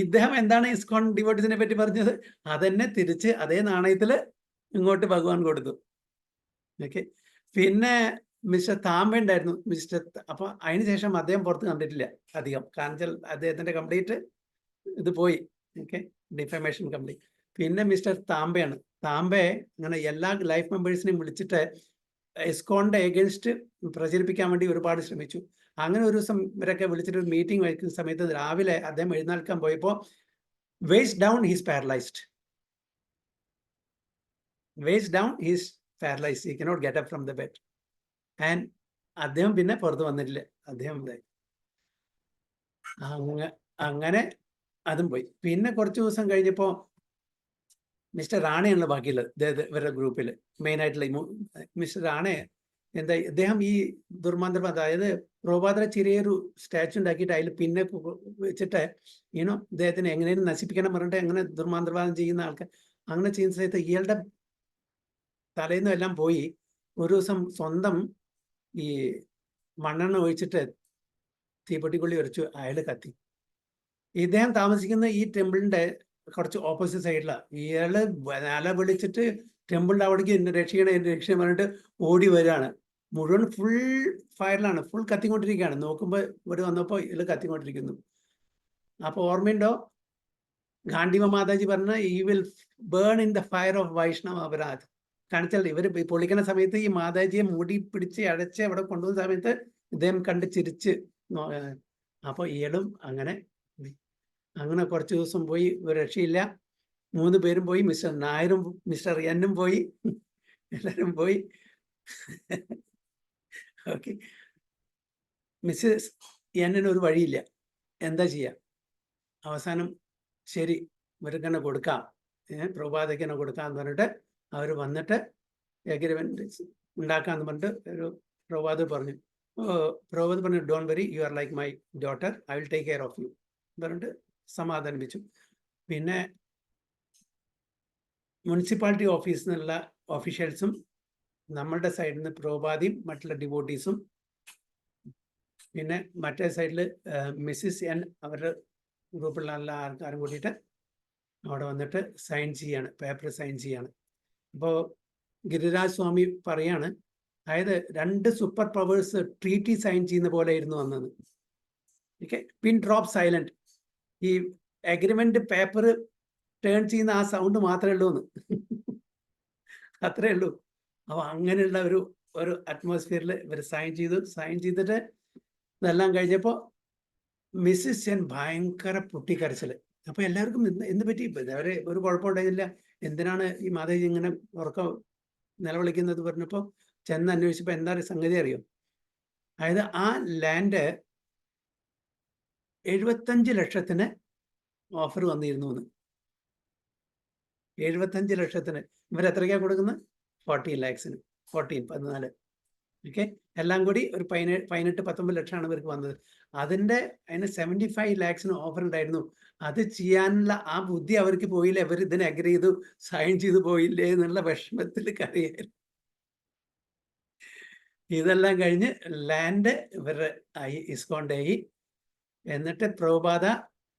Speaker 1: ഇദ്ദേഹം എന്താണ് ഇസ്കോൺ ഡിവോട്ടീസിനെ പറ്റി പറഞ്ഞത്, അതെന്നെ തിരിച്ച് അതേ നാണയത്തിൽ ഇങ്ങോട്ട് ഭഗവാൻ കൊടുത്തു. ഓക്കെ, പിന്നെ മിസ്റ്റർ താമ്പ ഉണ്ടായിരുന്നു. അപ്പോൾ അതിനുശേഷം അദ്ദേഹം പുറത്ത് കണ്ടിട്ടില്ല അധികം, കാരണം വെച്ചാൽ അദ്ദേഹത്തിൻ്റെ കംപ്ലീറ്റ് ഇത് പോയി. Okay, defamation complete. പിന്നെ മിസ്റ്റർ താമ്പയാണ്. താമ്പയെ അങ്ങനെ എല്ലാ ലൈഫ് മെമ്പേഴ്സിനെയും വിളിച്ചിട്ട് ഇസ്കോണിന്റെ എഗൻസ്റ്റ് പ്രചരിപ്പിക്കാൻ വേണ്ടി ഒരുപാട് ശ്രമിച്ചു. അങ്ങനെ ഒരു ദിവസം ഇവരൊക്കെ വിളിച്ചിട്ട് ഒരു മീറ്റിംഗ് വയ്ക്കുന്ന സമയത്ത് രാവിലെ അദ്ദേഹം എഴുന്നേൽക്കാൻ പോയപ്പോൾ waste down he's paralysed. He cannot get up from the bed. And അദ്ദേഹം പിന്നെ പുറത്ത് വന്നിട്ടില്ല. അദ്ദേഹം അങ്ങനെ അതും പോയി. പിന്നെ കുറച്ച് ദിവസം കഴിഞ്ഞപ്പോൾ മിസ്റ്റർ റാണയാണല്ലോ ബാക്കിയുള്ളത് ഇവരുടെ ഗ്രൂപ്പിൽ മെയിനായിട്ടുള്ള. മിസ്റ്റർ റാണെ എന്താ, ഇദ്ദേഹം ഈ ദുർമന്ത്രം, അതായത് പ്രഭാതര ചെറിയൊരു സ്റ്റാച്ചു ഉണ്ടാക്കിയിട്ട് അതിൽ പിന്നെ വെച്ചിട്ട് ഇദ്ദേഹത്തിന് എങ്ങനെയും നശിപ്പിക്കണം പറഞ്ഞിട്ട് എങ്ങനെ ദുർമന്ത്രവാദം ചെയ്യുന്ന ആൾക്കാർ അങ്ങനെ ചെയ്യുന്ന സമയത്ത് ഇയാളുടെ തലേന്നും എല്ലാം പോയി. ഒരു ദിവസം സ്വന്തം ഈ മണ്ണെണ്ണ ഒഴിച്ചിട്ട് തീപ്പെട്ടിക്കൊള്ളി ഉരച്ചു, അയാൾ കത്തി. ഇദ്ദേഹം താമസിക്കുന്ന ഈ ടെമ്പിളിന്റെ കുറച്ച് ഓപ്പോസിറ്റ് സൈഡിലാണ്. ഇയാള് നില വിളിച്ചിട്ട് ടെമ്പിളിൻ്റെ അവിടേക്ക് എന്നെ രക്ഷിക്കണം എന്നെ രക്ഷിക്കണം പറഞ്ഞിട്ട് ഓടി വരികയാണ്. മുഴുവൻ ഫുൾ ഫയറിലാണ്, ഫുൾ കത്തിക്കൊണ്ടിരിക്കുകയാണ്. നോക്കുമ്പോൾ ഇവിടെ വന്നപ്പോൾ ഇതിൽ കത്തിക്കൊണ്ടിരിക്കുന്നു. അപ്പോൾ ഓർമ്മയുണ്ടോ ഗാന്ധിമ മാതാജി പറഞ്ഞ ഈ will burn in the fire of Vaishnava aparadh. കാണിച്ചാൽ ഇവർ പൊളിക്കുന്ന സമയത്ത് ഈ മാതാജിയെ മൂടി പിടിച്ച് അടച്ച് അവിടെ കൊണ്ടുവന്ന സമയത്ത് ഇദ്ദേഹം കണ്ട് ചിരിച്ച് അപ്പോൾ ഇയാളും അങ്ങനെ കുറച്ച് ദിവസം പോയി, ഒരു രക്ഷയില്ല. 3 പേരും പോയി, മിസ്റ്റർ നായരും മിസ്റ്റർ എന്നും പോയി, എല്ലാവരും പോയി. ഓക്കെ, മിസ്സസ് എന്നിന് ഒരു വഴിയില്ല, എന്താ ചെയ്യുക? അവസാനം ശരി ഇവർക്ക് തന്നെ കൊടുക്കാം, പ്രഭാതയ്ക്ക് തന്നെ കൊടുക്കാമെന്ന് പറഞ്ഞിട്ട് അവർ വന്നിട്ട് എഗ്രിമെൻറ്റ് ഉണ്ടാക്കാമെന്ന് പറഞ്ഞിട്ട് ഒരു പ്രഭാത് പറഞ്ഞു. Don't worry, you are like my daughter, I will take care of you പറഞ്ഞിട്ട് സമാധാനിപ്പിച്ചു. പിന്നെ മുനിസിപ്പാലിറ്റി ഓഫീസിൽ നിന്നുള്ള ഓഫീഷ്യൽസും നമ്മളുടെ സൈഡിൽ നിന്ന് പ്രഭാതിയും മറ്റുള്ള ഡിവോട്ടീസും പിന്നെ മറ്റേ സൈഡിൽ മിസ്സിസ് എൻ അവരുടെ ഗ്രൂപ്പിലുള്ള എല്ലാ ആൾക്കാരും കൂടിയിട്ട് അവിടെ വന്നിട്ട് സൈൻ ചെയ്യാണ്, പേപ്പർ സൈൻ ചെയ്യാണ്. അപ്പോൾ ഗിരിരാജ് സ്വാമി പറയാണ്, അതായത് 2 സൂപ്പർ പവേഴ്സ് ട്രീറ്റി സൈൻ ചെയ്യുന്ന പോലെ ആയിരുന്നു വന്നത്. ഓക്കെ, പിൻ ഡ്രോപ്പ് സൈലന്റ്, ഈ അഗ്രിമെന്റ് പേപ്പർ ടേൺ ചെയ്യുന്ന ആ സൗണ്ട് മാത്രമേ ഉള്ളൂ എന്ന്. അത്രേ ഉള്ളൂ. അപ്പോൾ അങ്ങനെയുള്ള ഒരു അറ്റ്മോസ്ഫിയറിൽ ഇവർ സൈൻ ചെയ്തിട്ട് ഇതെല്ലാം കഴിഞ്ഞപ്പോൾ മിസ്സിസ് എൻ ഭയങ്കര പൊട്ടിക്കരച്ചിൽ. അപ്പോൾ എല്ലാവർക്കും എന്ത് പറ്റി, അവരെ ഒരു കുഴപ്പമുണ്ടായില്ല, എന്തിനാണ് ഈ മാതാജി ഇങ്ങനെ ഉറക്കം നിലവിളിക്കുന്നത് പറഞ്ഞപ്പോൾ ചെന്ന് അന്വേഷിച്ചപ്പോൾ എന്താ സംഗതി അറിയോ? അതായത് ആ ലാൻഡ് 75 ലക്ഷത്തിന് ഓഫർ വന്നിരുന്നു എന്ന്. 75 ലക്ഷത്തിന് ഇവരെത്രയ്ക്കാണ് കൊടുക്കുന്നത്? 40 lakhsന്, 14. ഓക്കെ, എല്ലാം കൂടി ഒരു 18-19 ലക്ഷമാണ് ഇവർക്ക് വന്നത്. അതിന് 75 lakhsന് ഓഫർ ഉണ്ടായിരുന്നു. അത് ചെയ്യാനുള്ള ആ ബുദ്ധി അവർക്ക് പോയില്ല, ഇവർ ഇതിന് അഗ്രി ചെയ്തു, സൈൻ ചെയ്തു പോയില്ലേ എന്നുള്ള വിഷമത്തിൽ കരയായിരുന്നു. ഇതെല്ലാം കഴിഞ്ഞ് ലാൻഡ് ഇവരുടെ ഇസ്കോണ്ടായി. എന്നിട്ട് പ്രഭുപാദ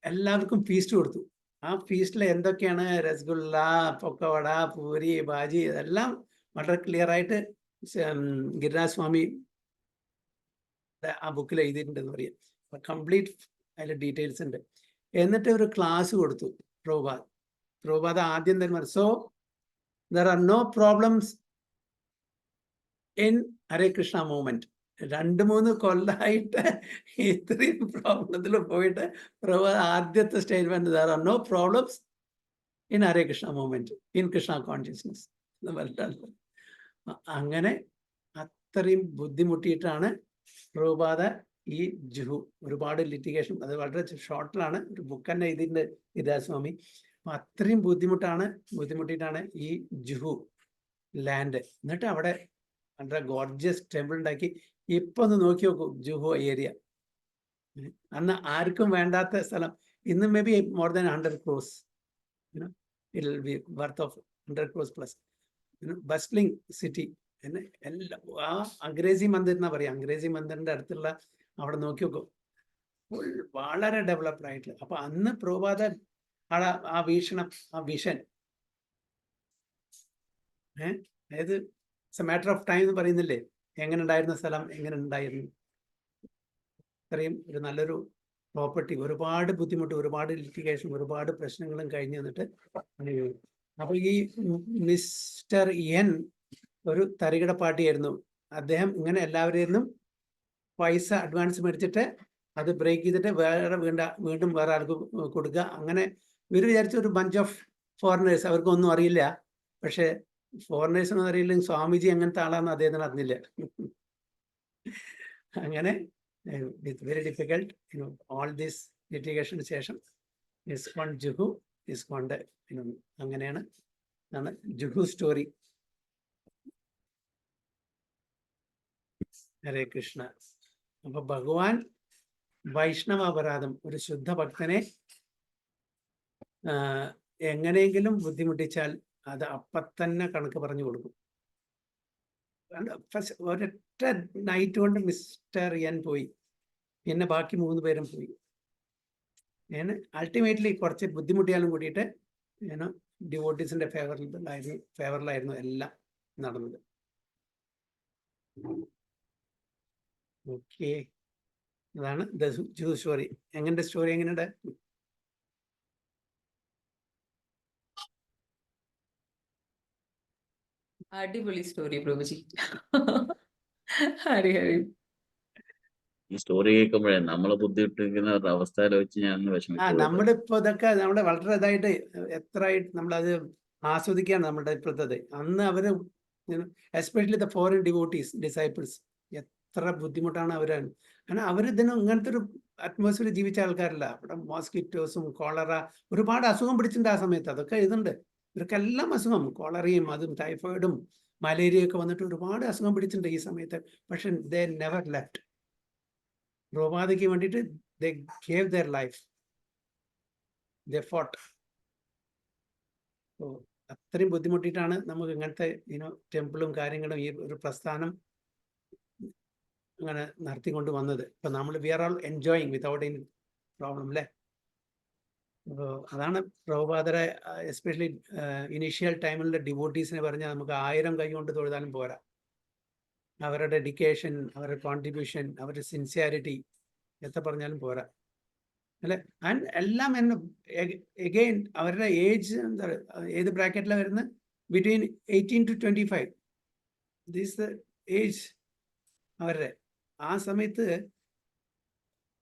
Speaker 1: എല്ലാവർക്കും ഫീസ്റ്റ് കൊടുത്തു. ആ ഫീസ്റ്റിൽ എന്തൊക്കെയാണ്, രസഗുല്ല, പൊക്കവട, പൂരി, ബാജി, ഇതെല്ലാം വളരെ ക്ലിയർ ആയിട്ട് ഗിരിരാജ് സ്വാമി ആ ബുക്കിൽ എഴുതിയിട്ടുണ്ടെന്ന് പറയാം. കംപ്ലീറ്റ് അതിൽ ഡീറ്റെയിൽസ് ഉണ്ട്. എന്നിട്ട് ഒരു ക്ലാസ് കൊടുത്തു പ്രഭുപാദ ആദ്യം തന്നെ പറഞ്ഞു, so there are no problems in Hare Krishna movement. 2-3 കൊല്ലമായിട്ട് ഇത്രയും പ്രോബ്ലത്തിൽ പോയിട്ട് പ്രഭുപാദ ആദ്യത്തെ statement, there are no problems in Hare Krishna movement, in Krishna consciousness എന്ന് പറഞ്ഞിട്ടാണ്. അങ്ങനെ അത്രയും ബുദ്ധിമുട്ടിയിട്ടാണ് പ്രഭുപാദ ഈ ജുഹു, ഒരുപാട് ലിറ്റിഗേഷൻ, അത് വളരെ ഷോർട്ടിലാണ്, ഒരു ബുക്ക് തന്നെ എഴുതിയിട്ടുണ്ട് ഗിരിരാജസ്വാമി. അപ്പം അത്രയും ബുദ്ധിമുട്ടിയിട്ടാണ് ഈ ജുഹു ലാൻഡ്. എന്നിട്ട് അവിടെ വളരെ ഗോർജിയസ് ടെമ്പിൾ ഉണ്ടാക്കി. ഇപ്പൊ ഒന്ന് നോക്കി നോക്കൂ ജുഹു ഏരിയ. അന്ന് ആർക്കും വേണ്ടാത്ത സ്ഥലം. ഇന്ന് may be more than 100 crores. It will be worth of 100 crores plus. Bustling city. എല്ലാം ആ അംഗ്രേസി മന്ദിർ എന്നാ പറയാം, അംഗ്രേസി മന്ദിറിന്റെ അടുത്തുള്ള അവിടെ നോക്കി നോക്കും, വളരെ ഡെവലപ്ഡ് ആയിട്ടുള്ള. അപ്പൊ അന്ന് പ്രഭുപാദ ആ വീക്ഷണം, ആ വിഷൻ, അതായത് it's A matter of time എന്ന് പറയുന്നില്ലേ, എങ്ങനെ ഉണ്ടായിരുന്ന സ്ഥലം, എങ്ങനെ ഉണ്ടായിരുന്നു. ഇത്രയും ഒരു നല്ലൊരു പ്രോപ്പർട്ടി, ഒരുപാട് ബുദ്ധിമുട്ട്, ഒരുപാട് ലിറ്റിഗേഷൻ, ഒരുപാട് പ്രശ്നങ്ങളും കഴിഞ്ഞ് നിന്നിട്ട്. അപ്പൊ ഈ മിസ്റ്റർ എൻ ഒരു തരികിട പാർട്ടിയായിരുന്നു. അദ്ദേഹം ഇങ്ങനെ എല്ലാവരെയും പൈസ അഡ്വാൻസ് മേടിച്ചിട്ട് അത് ബ്രേക്ക് ചെയ്തിട്ട് വീണ്ടും വേറെ ആൾക്ക് കൊടുക്കുക. അങ്ങനെ ഇവർ വിചാരിച്ച ഒരു ബഞ്ച് ഓഫ് ഫോറിനേഴ്സ്, അവർക്കൊന്നും അറിയില്ല. പക്ഷെ ഫോറിനേഴ്സൊന്നും അറിയില്ലെങ്കിൽ സ്വാമിജി അങ്ങനത്തെ ആളാന്ന് അദ്ദേഹത്തിന് അറിഞ്ഞില്ല. അങ്ങനെ it's very difficult, all this ലിറ്റിഗേഷന് ശേഷം ഇസ്കോൺ ജുഹു, ഇസ്കോണ്ട് അങ്ങനെയാണ് ജുഹു സ്റ്റോറി. ഹരേ കൃഷ്ണ. അപ്പൊ ഭഗവാൻ വൈഷ്ണവ അപരാധം, ഒരു ശുദ്ധ ഭക്തനെ എങ്ങനെയെങ്കിലും ബുദ്ധിമുട്ടിച്ചാൽ അത് അപ്പത്തന്നെ കണക്ക് പറഞ്ഞു കൊടുക്കും. ഒരൊറ്റ നൈറ്റ് കൊണ്ട് മിസ്റ്റർ എൻ പോയി, പിന്നെ ബാക്കി 3 പേരും പോയി. അൾട്ടിമേറ്റ്ലി കുറച്ച് ബുദ്ധിമുട്ടിയാലും കൂടിയിട്ട് ഡിവോട്ടീസിന്റെ ഫേവറിലായിരുന്നു എല്ലാം നടന്നത്. ഓക്കെ, അതാണ് ദ ജൂസ് സ്റ്റോറി. എങ്ങനെയുണ്ട് സ്റ്റോറി? എങ്ങനെയുണ്ട്?
Speaker 2: അടിപൊളി സ്റ്റോറി പ്രഭുജി. ഹരി ഹരി.
Speaker 3: ഈ സ്റ്റോറി കേൾക്കുമ്പോഴേ നമ്മളെ ബുദ്ധിമുട്ടിക്കുന്ന ഒരു അവസ്ഥയിൽ വെച്ച് ഞാൻ വിഷമിച്ചു പോയി.
Speaker 1: നമ്മളിപ്പോ ഇതൊക്കെ നമ്മുടെ വളരെ ഇതായിട്ട് എത്രയായിട്ട് നമ്മളത് ആസ്വദിക്കുകയാണ് നമ്മുടെ ഇപ്പോഴത്തത്. അന്ന് അവര് especially the foreign devotees disciples എത്ര ബുദ്ധിമുട്ടാണ് അവര്. കാരണം അവരിതിന് ഇങ്ങനത്തെ ഒരു അറ്റ്മോസ്ഫിയർ ജീവിച്ച ആൾക്കാരല്ല. അവിടെ മോസ്കിറ്റോസും കോളറ ഒരുപാട് അസുഖം പിടിച്ചിട്ടുണ്ട് ആ സമയത്ത്. അതൊക്കെ ഇതുണ്ട്, ഇവർക്കെല്ലാം അസുഖം, കോളറയും അതും ടൈഫോയിഡും മലേറിയ ഒക്കെ വന്നിട്ട് ഒരുപാട് അസുഖം പിടിച്ചിട്ടുണ്ട് ഈ സമയത്ത്. പക്ഷെ ദേ നെവർ ലെഫ്റ്റ്. പ്രഭുപാദയ്ക്ക് വേണ്ടിയിട്ട് they gave their life, they fought. So അത്രയും ബുദ്ധിമുട്ടിയിട്ടാണ് നമുക്ക് ഇങ്ങനത്തെ ടെമ്പിളും കാര്യങ്ങളും ഈ ഒരു പ്രസ്ഥാനം അങ്ങനെ നടത്തിക്കൊണ്ട് വന്നത്. ഇപ്പൊ നമ്മൾ we are all enjoying without any problem അല്ലേ. അതാണ് പ്രഭുപാദരെ എസ്പെഷ്യലി ഇനീഷ്യൽ ടൈമിലുള്ള ഡിവോട്ടീസിനെ പറഞ്ഞാൽ നമുക്ക് 1000 കൈ കൊണ്ട് തൊഴുതാലും പോരാ. അവരുടെ ഡെഡിക്കേഷൻ, അവരുടെ കോൺട്രിബ്യൂഷൻ, അവരുടെ സിൻസിയാരിറ്റി എത്ര പറഞ്ഞാലും പോരാ അല്ലെ. ആൻഡ് എല്ലാം എഗെയിൻ അവരുടെ ഏജ് എന്താ ഏത് ബ്രാക്കറ്റിലാണ് വരുന്നത്? Between 18 to 25. This the age അവരുടെ. ആ സമയത്ത്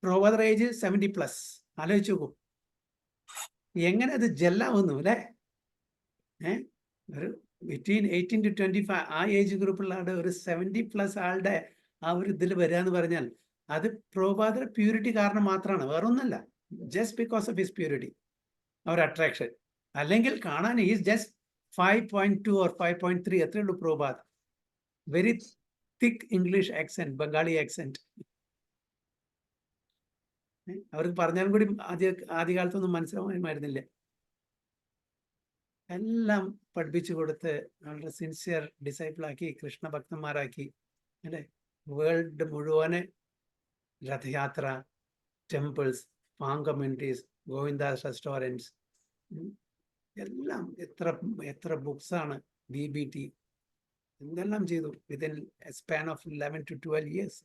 Speaker 1: പ്രഭുപാദർ ഏജ് 70+. ആലോചിച്ച് നോക്കൂ എങ്ങനെ അത് ജെല്ലാവുന്നു അല്ലേ. ഒരു ബിറ്റ്വീൻ 18 to 25 ആ ഏജ് ഗ്രൂപ്പുള്ള ആളുടെ ഒരു 70+ ആളുടെ ആ ഒരു ഇതിൽ വരിക എന്ന് പറഞ്ഞാൽ അത് പ്രഭുപാദർ പ്യൂരിറ്റി കാരണം മാത്രമാണ്, വേറൊന്നല്ല. Just because of his purity, അവർ അട്രാക്ഷൻ. അല്ലെങ്കിൽ കാണാൻ ഈസ് ജസ്റ്റ് 5.2 or 5.3 അത്രേ ഉള്ളൂ Prabhupad. Very thick English accent, Bengali accent. അവർക്ക് പറഞ്ഞാലും കൂടി ആദ്യകാലത്തൊന്നും മനസ്സിലാവുമായിരുന്നില്ല. എല്ലാം പഠിപ്പിച്ചു കൊടുത്ത് വളരെ സിൻസിയർ ഡിസൈപ്പിളാക്കി, കൃഷ്ണഭക്തന്മാരാക്കി അല്ലെ. വേൾഡ് മുഴുവനെ രഥയാത്ര, temples, farm communities, Govindas restaurants, എല്ലാം എത്ര ബുക്സാണ്, BBT എന്തെല്ലാം ചെയ്തു within A span of 11 to 12 years.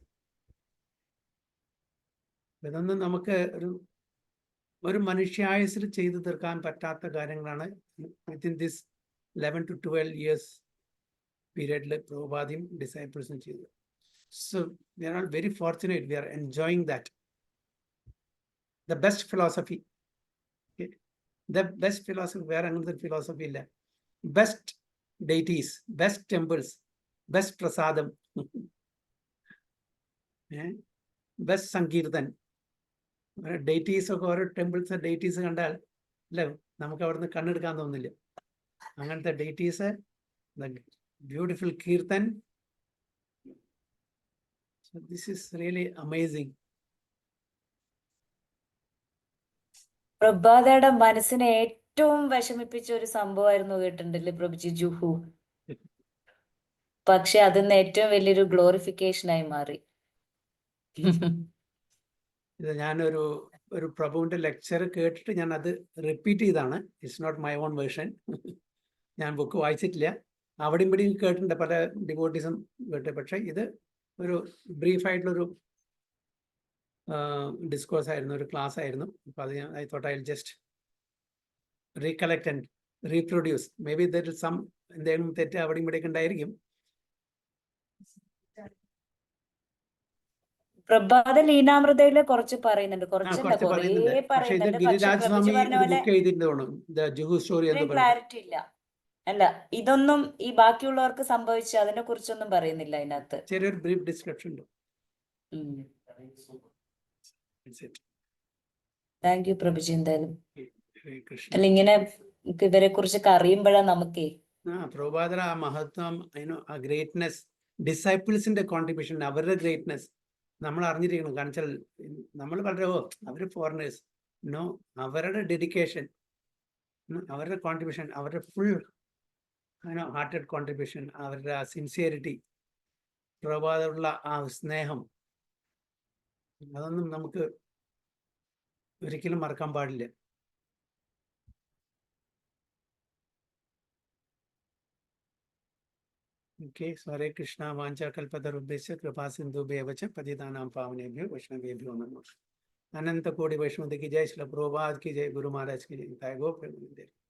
Speaker 1: ഇതൊന്നും നമുക്ക് ഒരു മനുഷ്യായുസിൽ ചെയ്തു തീർക്കാൻ പറ്റാത്ത കാര്യങ്ങളാണ് വിത്തിൻ ദിസ് 11 to 12 years പീരിയഡിൽ പ്രഭുപാദിയും ഡിസൈപ്പിൾസും ചെയ്തത്. So we are all very fortunate. We are enjoying that. The best philosophy. Okay? The best philosophy. Where another philosophy illa. Best deities, best temples, best prasadam, best sankirtan. Deities ഒക്കെ ഓരോ temples deities കണ്ടാൽ അല്ലേ നമുക്ക് അവിടുന്ന് കണ്ണെടുക്കാൻ തോന്നില്ല. അങ്ങനത്തെ deities, beautiful Keerthan. So this is really amazing.
Speaker 2: പ്രഭാതയുടെ മനസ്സിനെ ഏറ്റവും വിഷമിപ്പിച്ച ഒരു സംഭവമായിരുന്നു കേട്ടിട്ടുണ്ടല്ലേ പ്രഭുജി, ജുഹു. പക്ഷെ അതിന്ന് ഏറ്റവും വലിയൊരു ഗ്ലോറിഫിക്കേഷൻ ആയി മാറി.
Speaker 1: ഇത് ഞാനൊരു പ്രഭുവിന്റെ ലെക്ചർ കേട്ടിട്ട് ഞാൻ അത് റിപ്പീറ്റ് ചെയ്താണ്. It's not my own version. ഞാൻ ബുക്ക് വായിച്ചിട്ടില്ല. അവിടെയും ഇവിടെയും കേട്ടിട്ടുണ്ട്, പല ഡിവോട്ടീസും കേട്ട്. പക്ഷെ ഇത് ഒരു ബ്രീഫായിട്ടുള്ളൊരു ഡിസ്കോഴ്സ് ആയിരുന്നു, ഒരു ക്ലാസ് ആയിരുന്നു. അപ്പോൾ അത് ഞാൻ I thought I will just recollect and reproduce. Maybe there is some എന്തെങ്കിലും തെറ്റ് അവിടെയും ഇവിടെയൊക്കെ ഉണ്ടായിരിക്കും.
Speaker 2: പ്രഭാത ലീനാമൃതയില് കുറച്ച് പറയുന്നുണ്ട്,
Speaker 1: കുറച്ച് പറയുന്നുണ്ട്. പക്ഷെ ഇത്
Speaker 2: പറയുന്നുണ്ട്.
Speaker 1: ഗിരിരാജ് സ്വാമി ബുക്ക് ചെയ്തിട്ടുണ്ട്, ജുഹു സ്റ്റോറി എന്ന്
Speaker 2: ക്ലാരിറ്റി ഇല്ല. അല്ല, ഇതൊന്നും ഈ ബാക്കിയുള്ളവർക്ക് സംഭവിച്ച അതിനെ കുറിച്ചൊന്നും പറയുന്നില്ല അതിനകത്ത്.
Speaker 1: ചെറിയൊരു ബ്രീഫ് ഡിസ്ക്രിപ്ഷൻ ഉണ്ട്.
Speaker 2: Thank you പ്രഭുജി. എന്തായാലും അല്ല, ഇങ്ങനെ ഇവരെ കുറിച്ചൊക്കെ അറിയുമ്പോഴാണ് നമുക്കേ
Speaker 1: പ്രഭുപാദര ആ മഹത്വം, ആ ഗ്രേറ്റ്നെസ്, ഡിസൈപ്പിൾസിന്റെ കോൺട്രിബ്യൂഷൻ, അവരുടെ ഗ്രേറ്റ്നെസ് നമ്മൾ അറിഞ്ഞിരിക്കണം. കാരണം വെച്ചാൽ നമ്മൾ വളരെ അവര് ഫോറിനേഴ്സ്, അവരുടെ ഡെഡിക്കേഷൻ, അവരുടെ കോൺട്രിബ്യൂഷൻ, അവരുടെ ഫുൾ ഹാർട്ടഡ് കോൺട്രിബ്യൂഷൻ, അവരുടെ ആ സിൻസിയറിറ്റി, പ്രഭുപാദമുള്ള ആ സ്നേഹം, അതൊന്നും നമുക്ക് ഒരിക്കലും മറക്കാൻ പാടില്ല. Okay, so Hare Krishna, Vancha Kalpatarubhesya, Kripa Sindhubhyo Vacha, Patitanam Pavanebhyo, Vaishnavebhyo Namo. अनंत कोटि वैष्णव की जय, श्रील प्रभुपाद की जय, गुरु महाराज की जय, गो प्रेम।